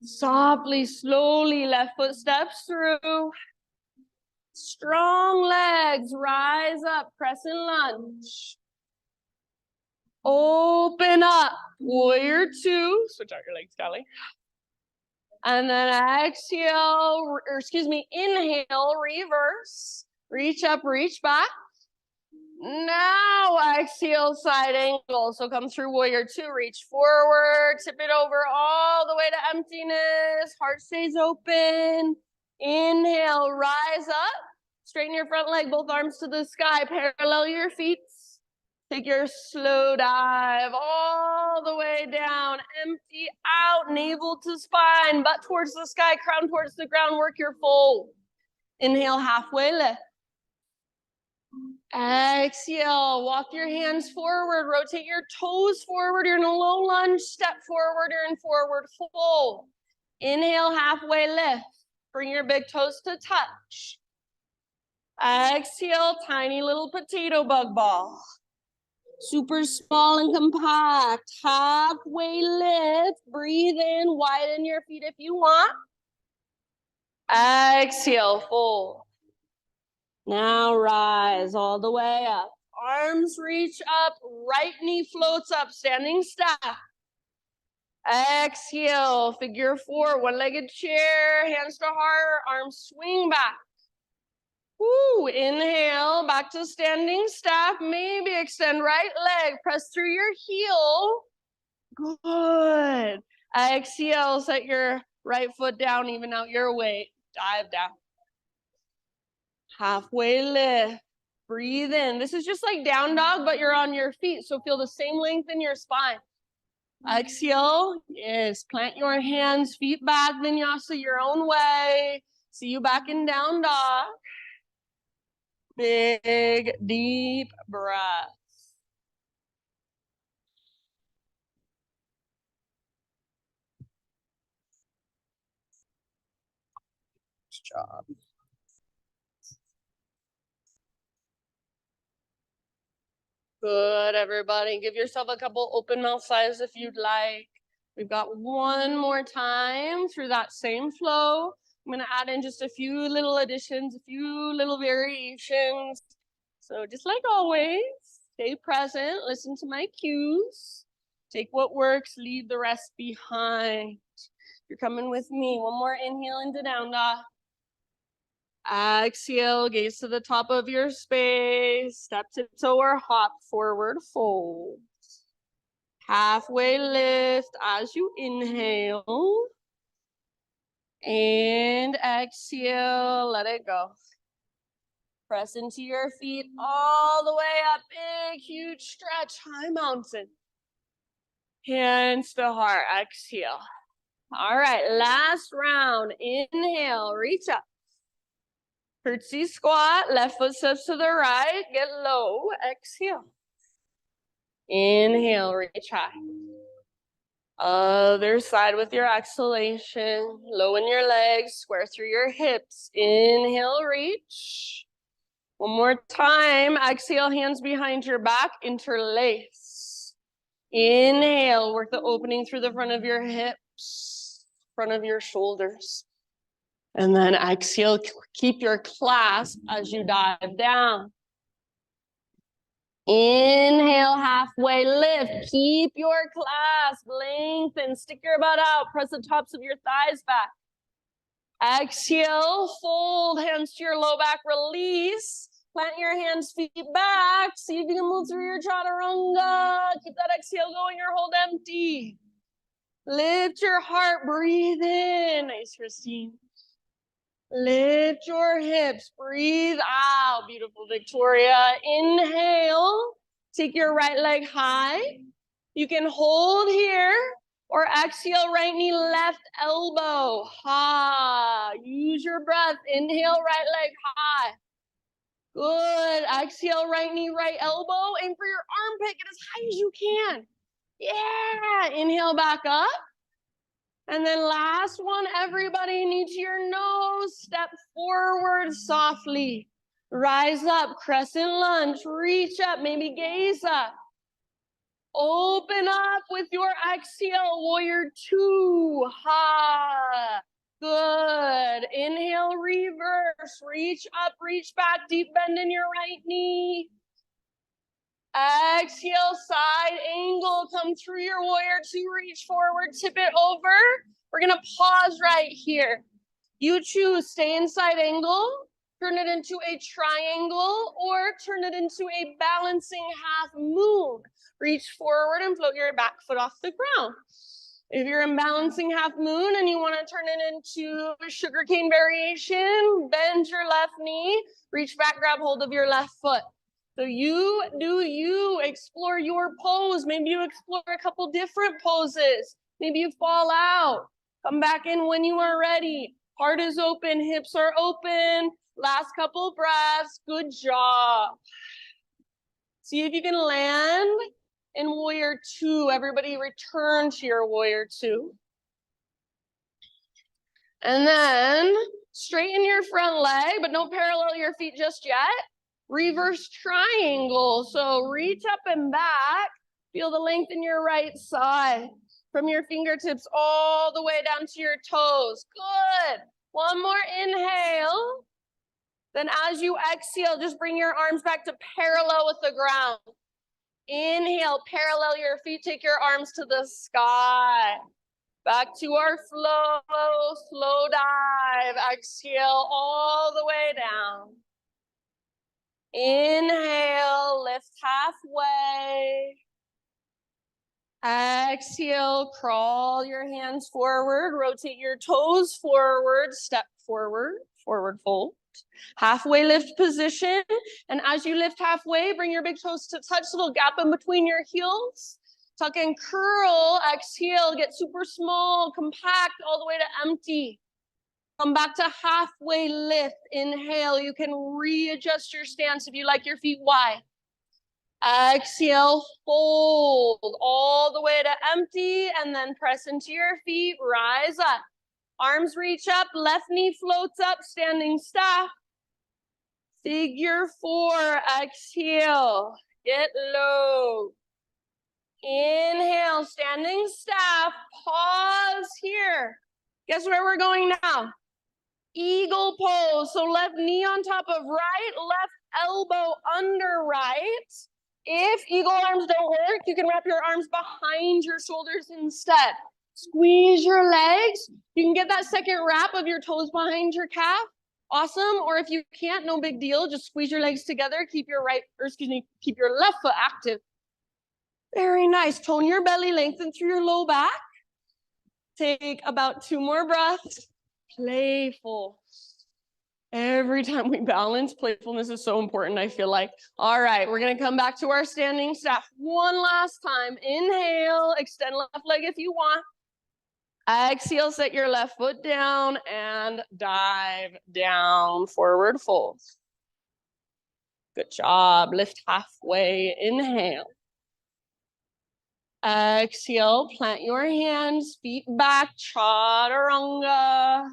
Softly, slowly, left foot steps through. Strong legs, rise up, crescent lunge. Open up, warrior two. Switch out your legs, Callie. And then exhale, inhale, reverse. Reach up, reach back. Now exhale, side angle. So come through warrior two, reach forward, tip it over all the way to emptiness. Heart stays open. Inhale, rise up. Straighten your front leg, both arms to the sky. Parallel your feet. Take your slow dive all the way down. Empty out, navel to spine, butt towards the sky, crown towards the ground. Work your fold. Inhale, halfway lift. Exhale, walk your hands forward, rotate your toes forward. You're in a low lunge, step forward, you're in forward fold. Inhale, halfway lift. Bring your big toes to touch. Exhale, tiny little potato bug ball. Super small and compact. Halfway lift. Breathe in, widen your feet if you want. Exhale, fold. Now rise all the way up. Arms reach up, right knee floats up, standing staff. Exhale, figure four, one-legged chair, hands to heart, arms swing back. Woo, inhale, back to standing staff. Maybe extend right leg, press through your heel. Good. Exhale, set your right foot down, even out your weight. Dive down. Halfway lift. Breathe in. This is just like down dog, but you're on your feet. So feel the same length in your spine. Exhale. Yes. Plant your hands, feet back, vinyasa your own way. See you back in down dog. Big, deep breath. Good job. Good, everybody. Give yourself a couple open mouth sighs if you'd like. We've got one more time through that same flow. I'm going to add in just a few little additions, a few little variations. So just like always, stay present, listen to my cues, take what works, leave the rest behind. You're coming with me. One more inhale into down dog. Exhale, gaze to the top of your space. Step, tiptoe, or hop, forward fold. Halfway lift as you inhale. And exhale, let it go. Press into your feet all the way up. Big, huge stretch, high mountain. Hands to heart, exhale. All right, last round. Inhale, reach up. Curtsy squat, left foot steps to the right, get low, exhale. Inhale, reach high. Other side with your exhalation, lowen your legs, square through your hips. Inhale, reach. One more time, exhale, hands behind your back, interlace. Inhale, work the opening through the front of your hips, front of your shoulders. And then exhale, keep your clasp as you dive down. Inhale, halfway lift. Keep your clasp, lengthen, stick your butt out, press the tops of your thighs back. Exhale, fold, hands to your low back, release. Plant your hands, feet back. See if you can move through your chaturanga. Keep that exhale going or hold empty. Lift your heart, breathe in. Nice, Christine. Lift your hips, breathe out. Beautiful, Victoria. Inhale, take your right leg high. You can hold here or exhale, right knee, left elbow. Ha, use your breath. Inhale, right leg high. Good, exhale, right knee, right elbow. Aim for your armpit, get as high as you can. Yeah, inhale back up. And then last one, everybody, knee to your nose, step forward softly. Rise up, crescent lunge, reach up, maybe gaze up. Open up with your exhale, warrior two. Ha, good. Inhale, reverse, reach up, reach back, deep bend in your right knee. Exhale, side angle, come through your warrior two, reach forward, tip it over. We're gonna pause right here. You choose, stay in side angle, turn it into a triangle, or turn it into a balancing half moon. Reach forward and float your back foot off the ground. If you're in balancing half moon and you wanna turn it into a sugarcane variation, bend your left knee, reach back, grab hold of your left foot. So you do you, explore your pose. Maybe you explore a couple different poses. Maybe you fall out. Come back in when you are ready. Heart is open, hips are open. Last couple breaths, good job. See if you can land in warrior two. Everybody return to your warrior two. And then straighten your front leg, but don't parallel your feet just yet. Reverse triangle. So reach up and back. Feel the length in your right side. From your fingertips all the way down to your toes. Good. One more inhale. Then as you exhale, just bring your arms back to parallel with the ground. Inhale, parallel your feet. Take your arms to the sky. Back to our flow, slow dive. Exhale all the way down. Inhale, lift halfway. Exhale, crawl your hands forward, rotate your toes forward, step forward, forward fold. Halfway lift position. And as you lift halfway, bring your big toes to touch, little gap in between your heels. Tuck and curl, exhale, get super small, compact all the way to empty. Come back to halfway lift, inhale. You can readjust your stance if you like your feet wide. Exhale, fold all the way to empty, and then press into your feet, rise up. Arms reach up, left knee floats up, standing staff. Figure 4, exhale, get low. Inhale, standing staff, pause here. Guess where we're going now? Eagle pose, so left knee on top of right, left elbow under right. If eagle arms don't work, you can wrap your arms behind your shoulders instead. Squeeze your legs. You can get that second wrap of your toes behind your calf. Awesome. Or if you can't, no big deal. Just squeeze your legs together. Keep your keep your left foot active. Very nice. Tone your belly, lengthen through your low back. Take about 2 more breaths. Playful. Every time we balance, playfulness is so important, I feel like. All right, we're gonna come back to our standing staff one last time. Inhale, extend left leg if you want. Exhale, set your left foot down and dive down, forward fold. Good job, lift halfway, inhale. Exhale, plant your hands, feet back, chaturanga.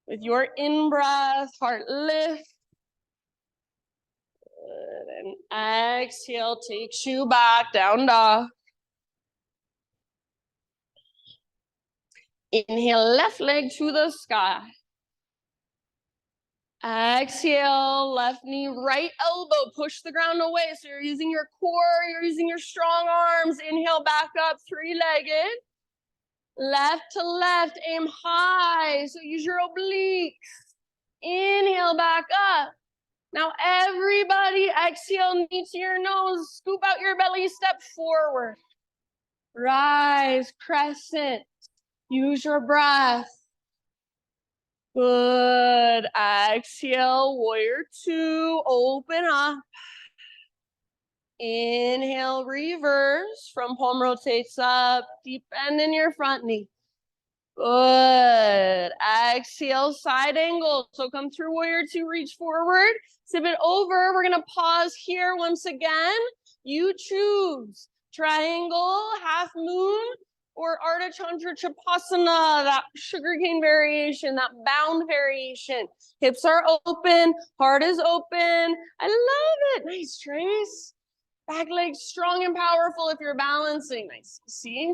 With your in-breath, heart lift. Good. And exhale, takes you back, down dog. Inhale, left leg to the sky. Exhale, left knee, right elbow, push the ground away. So you're using your core, you're using your strong arms. Inhale, back up, 3-legged. Left to left, aim high. So use your obliques. Inhale, back up. Now everybody exhale, knee to your nose, scoop out your belly, step forward. Rise, crescent. Use your breath. Good. Exhale, warrior 2, open up. Inhale, reverse. Front palm rotates up. Deep bend in your front knee. Good. Exhale, side angle. So come through warrior 2, reach forward. Tip it over. We're going to pause here once again. You choose. Triangle, half moon, or Ardha Chandra Chapasana, that sugarcane variation, that bound variation. Hips are open, heart is open. I love it. Nice, Trace. Back legs strong and powerful if you're balancing. Nice. See?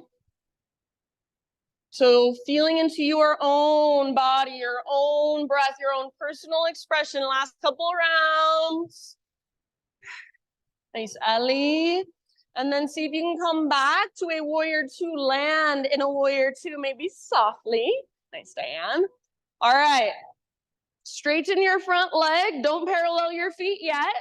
So feeling into your own body, your own breath, your own personal expression. Last couple rounds. Nice, Ellie. And then see if you can come back to a warrior 2, land in a warrior 2, maybe softly. Nice, Diane. All right. Straighten your front leg. Don't parallel your feet yet.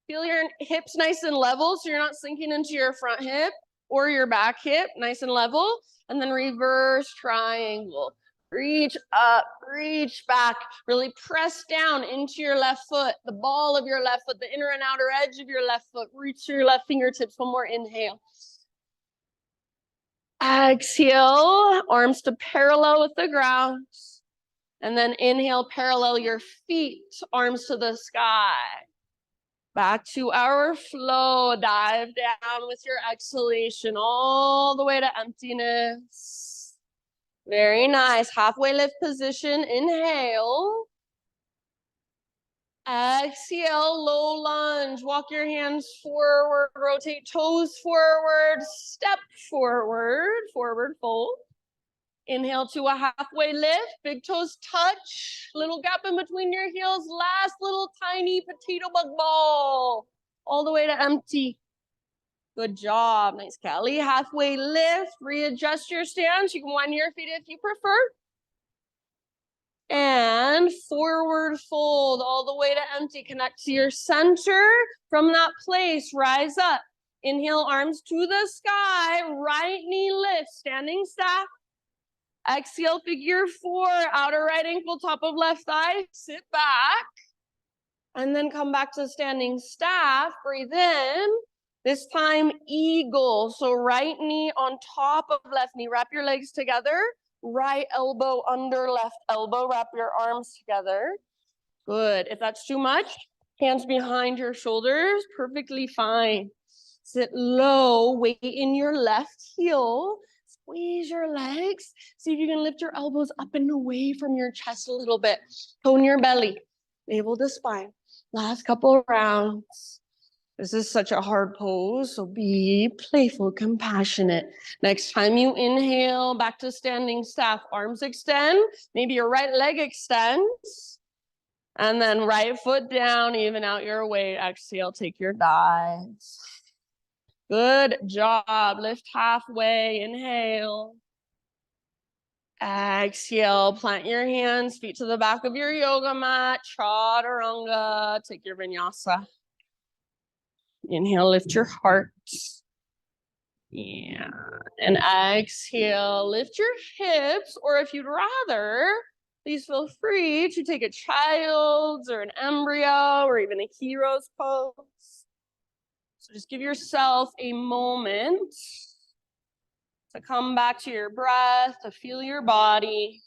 Feel your hips nice and level so you're not sinking into your front hip or your back hip, nice and level. And then reverse triangle. Reach up, reach back, really press down into your left foot, the ball of your left foot, the inner and outer edge of your left foot. Reach your left fingertips. One more inhale. Exhale, arms to parallel with the ground. And then inhale, parallel your feet, arms to the sky. Back to our flow. Dive down with your exhalation all the way to emptiness. Very nice. Halfway lift position. Inhale. Exhale, low lunge. Walk your hands forward. Rotate toes forward. Step forward. Forward fold. Inhale to a halfway lift. Big toes touch. Little gap in between your heels. Last little tiny potato bug ball. All the way to empty. Good job. Nice, Kelly. Halfway lift. Readjust your stance. You can wind your feet if you prefer. And forward fold all the way to empty. Connect to your center. From that place, rise up. Inhale, arms to the sky. Right knee lift, standing staff. Exhale, figure four. Outer right ankle, top of left thigh. Sit back. And then come back to standing staff. Breathe in. This time, eagle. So right knee on top of left knee. Wrap your legs together. Right elbow under left elbow. Wrap your arms together. Good. If that's too much, hands behind your shoulders. Perfectly fine. Sit low. Weight in your left heel. Squeeze your legs. See if you can lift your elbows up and away from your chest a little bit. Tone your belly. Navel to spine. Last couple rounds. This is such a hard pose, so be playful, compassionate. Next time you inhale, back to standing staff. Arms extend. Maybe your right leg extends. And then right foot down, even out your weight. Exhale, take your dives. Good job. Lift halfway. Inhale. Exhale, plant your hands, feet to the back of your yoga mat. Chaturanga. Take your vinyasa. Inhale, lift your heart. Yeah. And exhale, lift your hips, or if you'd rather, please feel free to take a child's or an embryo or even a hero's pose. So just give yourself a moment to come back to your breath, to feel your body.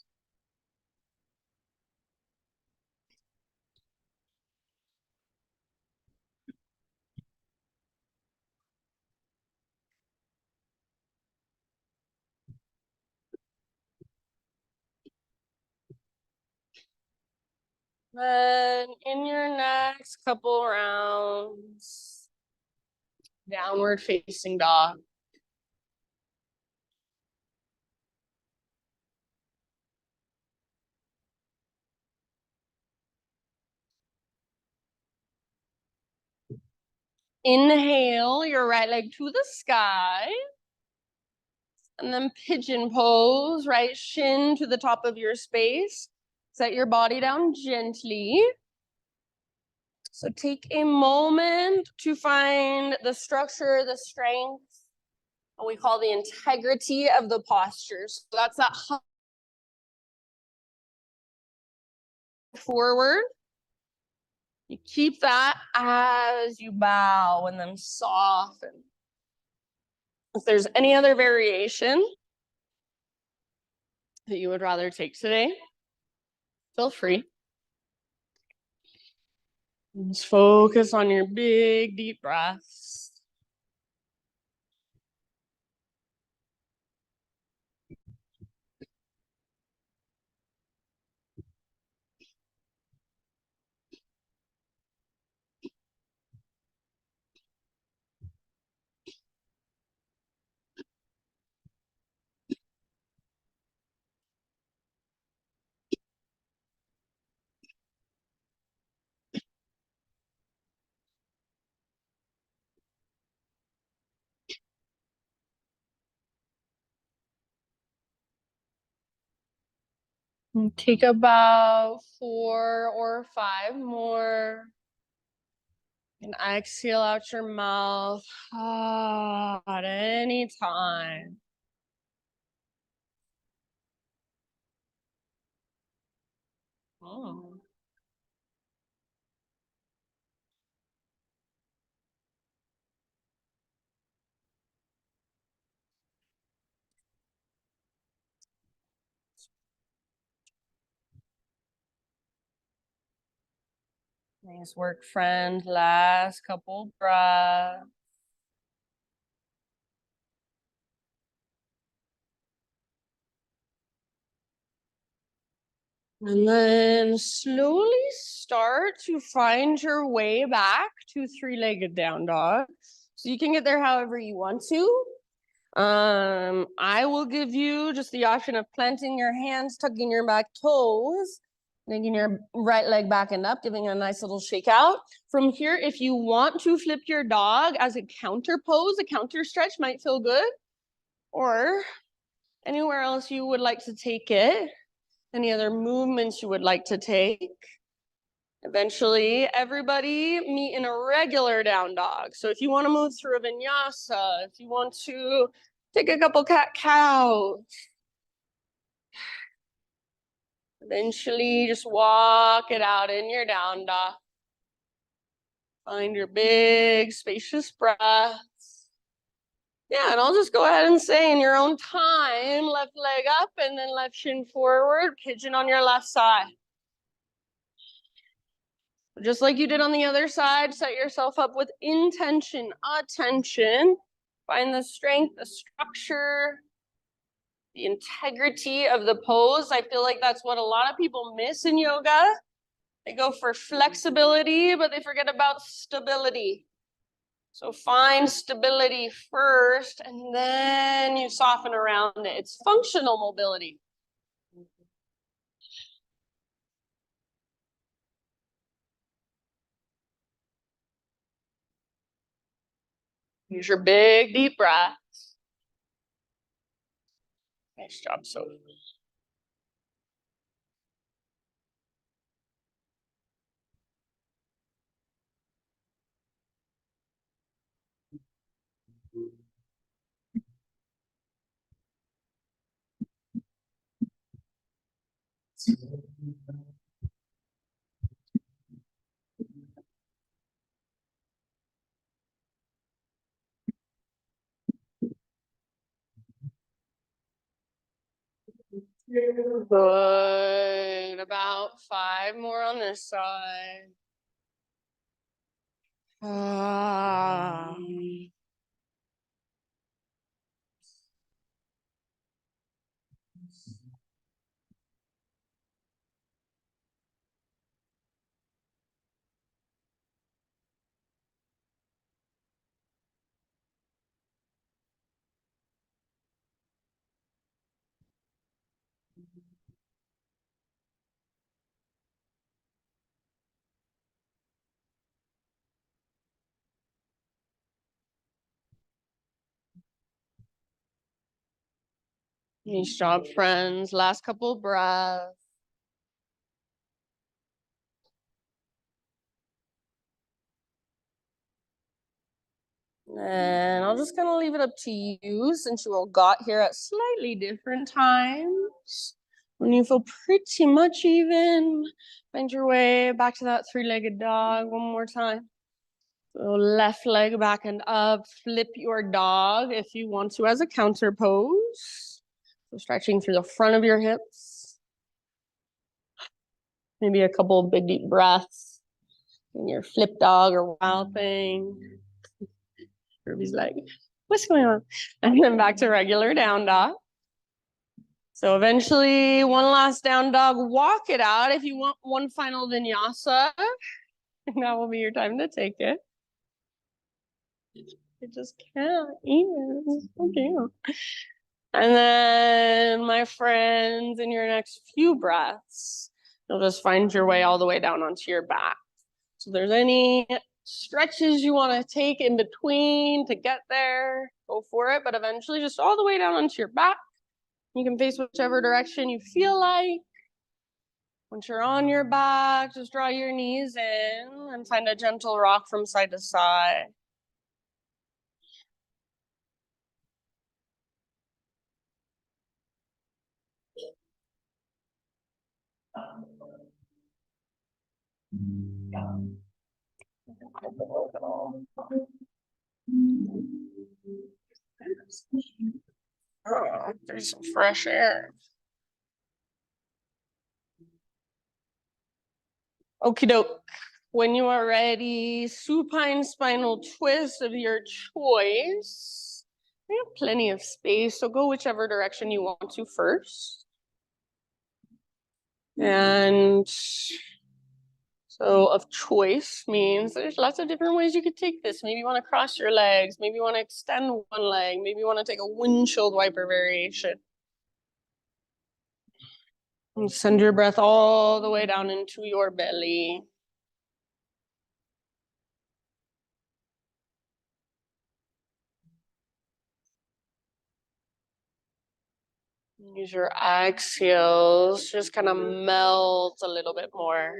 Then in your next couple rounds, downward facing dog. Inhale your right leg to the sky. And then pigeon pose, right shin to the top of your space. Set your body down gently. So take a moment to find the structure, the strength, and we call the integrity of the postures. So that's that forward. You keep that as you bow and then soften. If there's any other variation that you would rather take today, feel free. Just focus on your big, deep breaths. Take about 4 or 5 more. And exhale out your mouth at any time. Oh. Nice work, friend. Last couple breaths. And then slowly start to find your way back to three-legged down dog. So you can get there however you want to. I will give you just the option of planting your hands, tucking your back toes, making your right leg back and up, giving a nice little shake out. From here, if you want to flip your dog as a counter pose, a counter stretch might feel good, or anywhere else you would like to take it. Any other movements you would like to take? Eventually, everybody meet in a regular down dog. So if you want to move through a vinyasa, if you want to take a couple cat-cows, eventually just walk it out in your down dog. Find your big, spacious breaths. Yeah, and I'll just go ahead and say in your own time, left leg up and then left shin forward, pigeon on your left side. Just like you did on the other side, set yourself up with intention, attention. Find the strength, the structure, the integrity of the pose. I feel like that's what a lot of people miss in yoga. They go for flexibility, but they forget about stability. So find stability first, and then you soften around it. It's functional mobility. Use your big, deep breath. Nice job, Sophie. Good. About 5 more on this side. Ah. Nice job, friends. Last couple breaths. And I'll just kind of leave it up to you since you all got here at slightly different times. When you feel pretty much even, find your way back to that 3-legged dog one more time. So left leg back and up, flip your dog if you want to as a counter pose. So stretching through the front of your hips. Maybe a couple of big deep breaths in your flip dog or wild thing. Ruby's like, what's going on? And then back to regular down dog. So eventually, one last down dog, walk it out. If you want one final vinyasa, that will be your time to take it. You just can't even. Okay. And then, my friends, in your next few breaths, you'll just find your way all the way down onto your back. So there's any stretches you want to take in between to get there, go for it. But eventually, just all the way down onto your back. You can face whichever direction you feel like. Once you're on your back, just draw your knees in and find a gentle rock from side to side. Oh, there's some fresh air. Okie doke. When you are ready, supine spinal twist of your choice. We have plenty of space, so go whichever direction you want to first. And so of choice means there's lots of different ways you could take this. Maybe you want to cross your legs. Maybe you want to extend one leg. Maybe you want to take a windshield wiper variation. And send your breath all the way down into your belly. Use your exhales, just kind of melt a little bit more.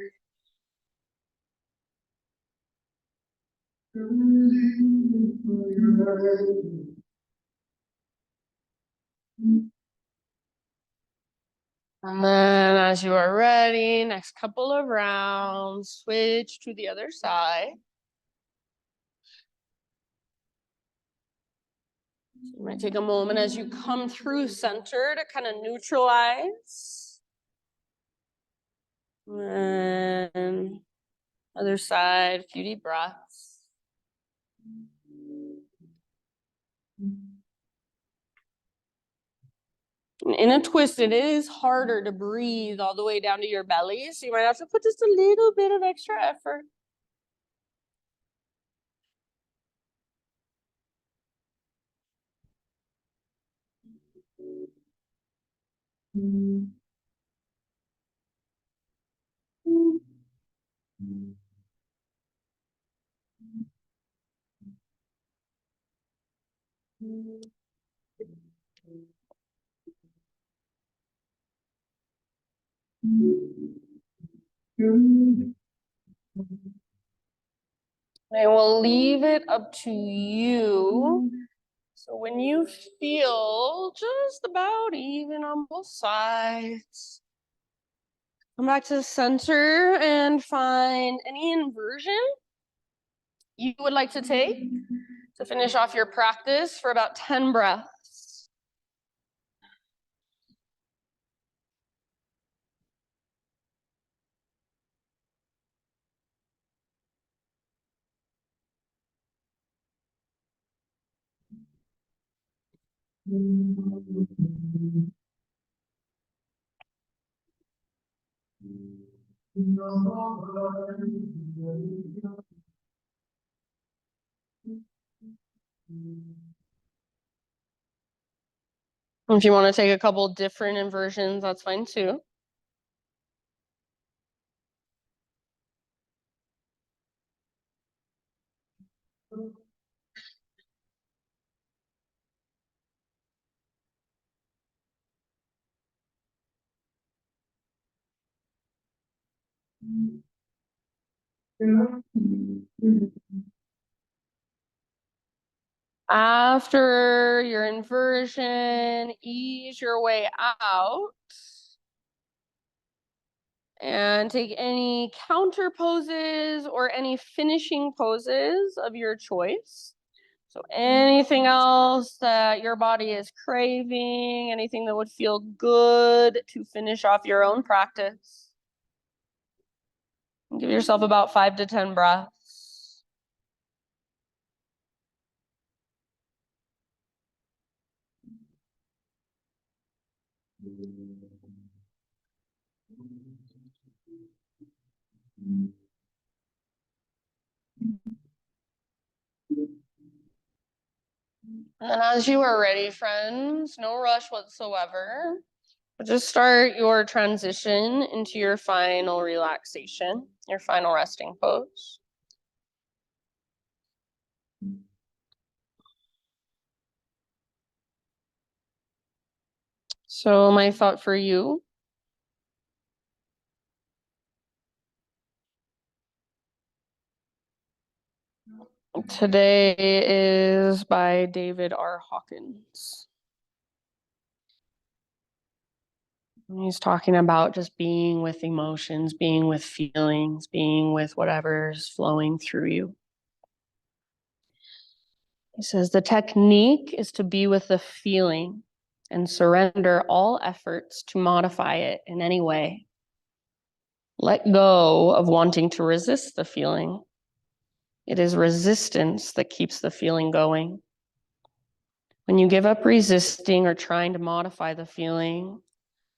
And then as you are ready, next couple of rounds, switch to the other side. You might take a moment as you come through center to kind of neutralize. And other side, a few deep breaths. In a twist, it is harder to breathe all the way down to your belly, so you might have to put just a little bit of extra effort. I will leave it up to you. So when you feel just about even on both sides, come back to the center and find any inversion you would like to take to finish off your practice for about 10 breaths. If you want to take a couple different inversions, that's fine too. After your inversion, ease your way out and take any counter poses or any finishing poses of your choice. So anything else that your body is craving, anything that would feel good to finish off your own practice. Give yourself about 5 to 10 breaths. And as you are ready, friends, no rush whatsoever. But just start your transition into your final relaxation, your final resting pose. So my thought for you today is by David R. Hawkins. He's talking about just being with emotions, being with feelings, being with whatever's flowing through you. He says the technique is to be with the feeling and surrender all efforts to modify it in any way. Let go of wanting to resist the feeling. It is resistance that keeps the feeling going. When you give up resisting or trying to modify the feeling,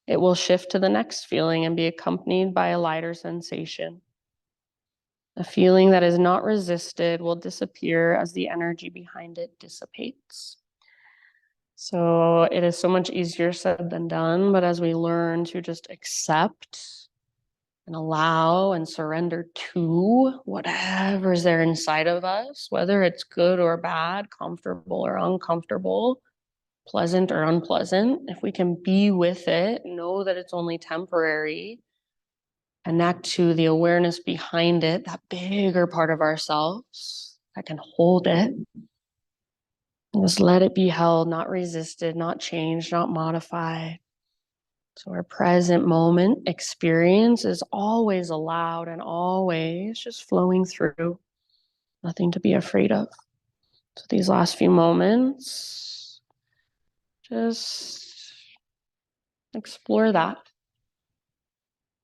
it will shift to the next feeling and be accompanied by a lighter sensation. A feeling that is not resisted will disappear as the energy behind it dissipates. So it is so much easier said than done, but as we learn to just accept and allow and surrender to whatever's there inside of us, whether it's good or bad, comfortable or uncomfortable, pleasant or unpleasant, if we can be with it, know that it's only temporary, connect to the awareness behind it, that bigger part of ourselves that can hold it. Just let it be held, not resisted, not changed, not modified. So our present moment experience is always allowed and always just flowing through, nothing to be afraid of. So these last few moments, just explore that.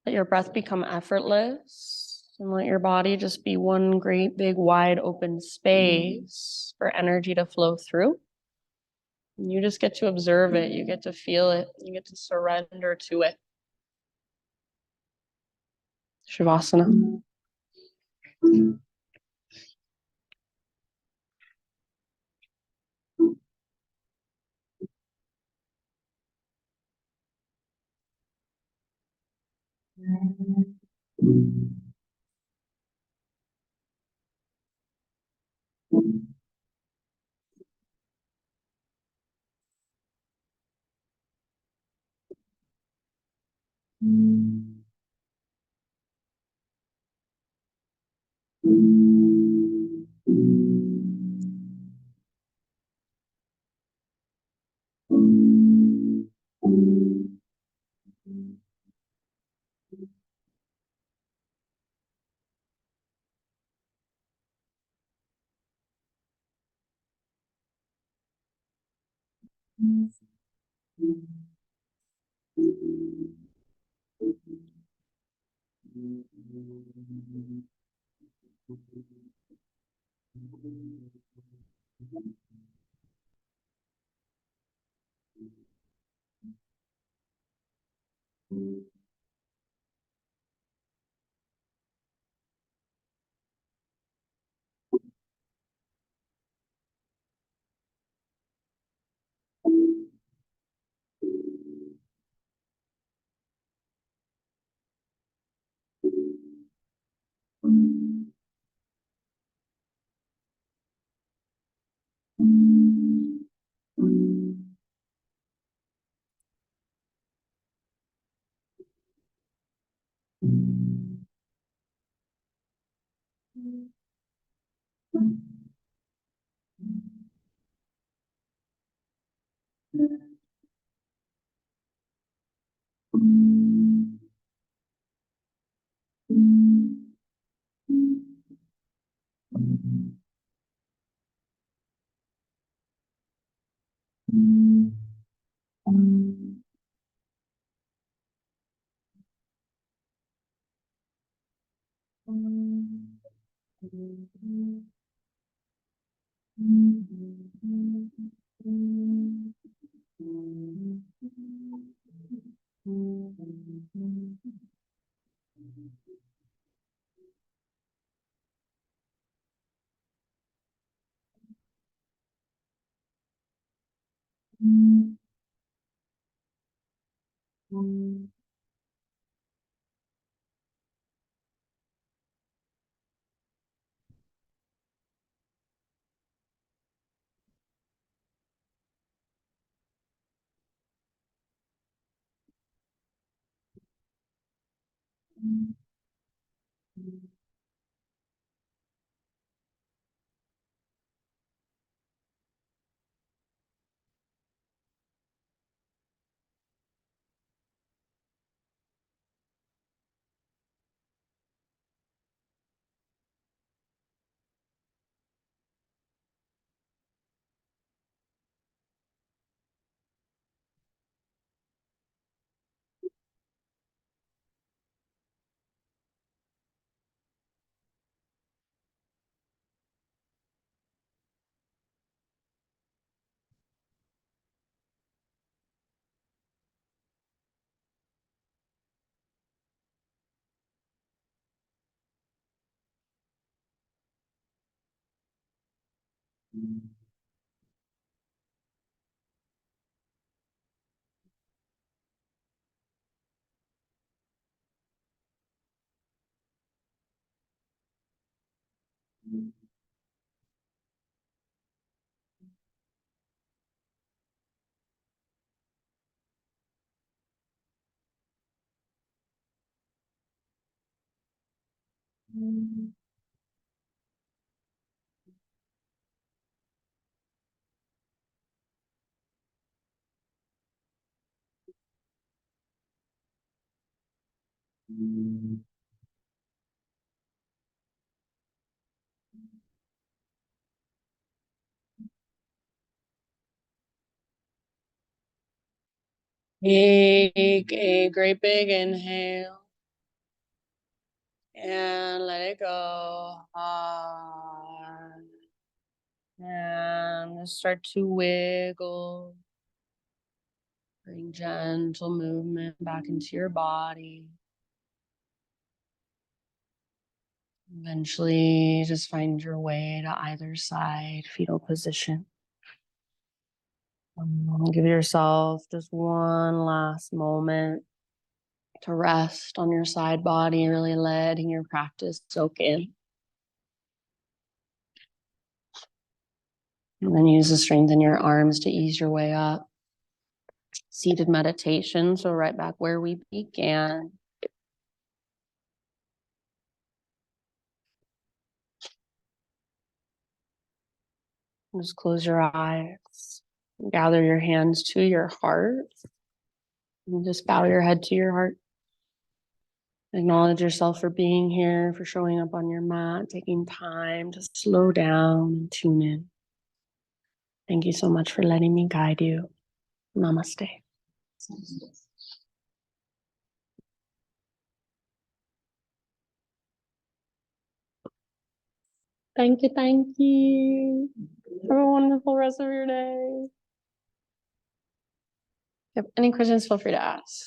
Let your breath become effortless and let your body just be one great big wide open space for energy to flow through. And you just get to observe it. You get to feel it. You get to surrender to it. Shavasana. Take a great big inhale and let it go. And start to wiggle. Bring gentle movement back into your body. Eventually, just find your way to either side, fetal position. Give yourself just one last moment to rest on your side body, really letting your practice soak in. And then use the strength in your arms to ease your way up. Seated meditation, so right back where we began. Just close your eyes. Gather your hands to your heart. And just bow your head to your heart. Acknowledge yourself for being here, for showing up on your mat, taking time to slow down and tune in. Thank you so much for letting me guide you. Namaste. Thank you. Thank you. Have a wonderful rest of your day. If you have any questions, feel free to ask.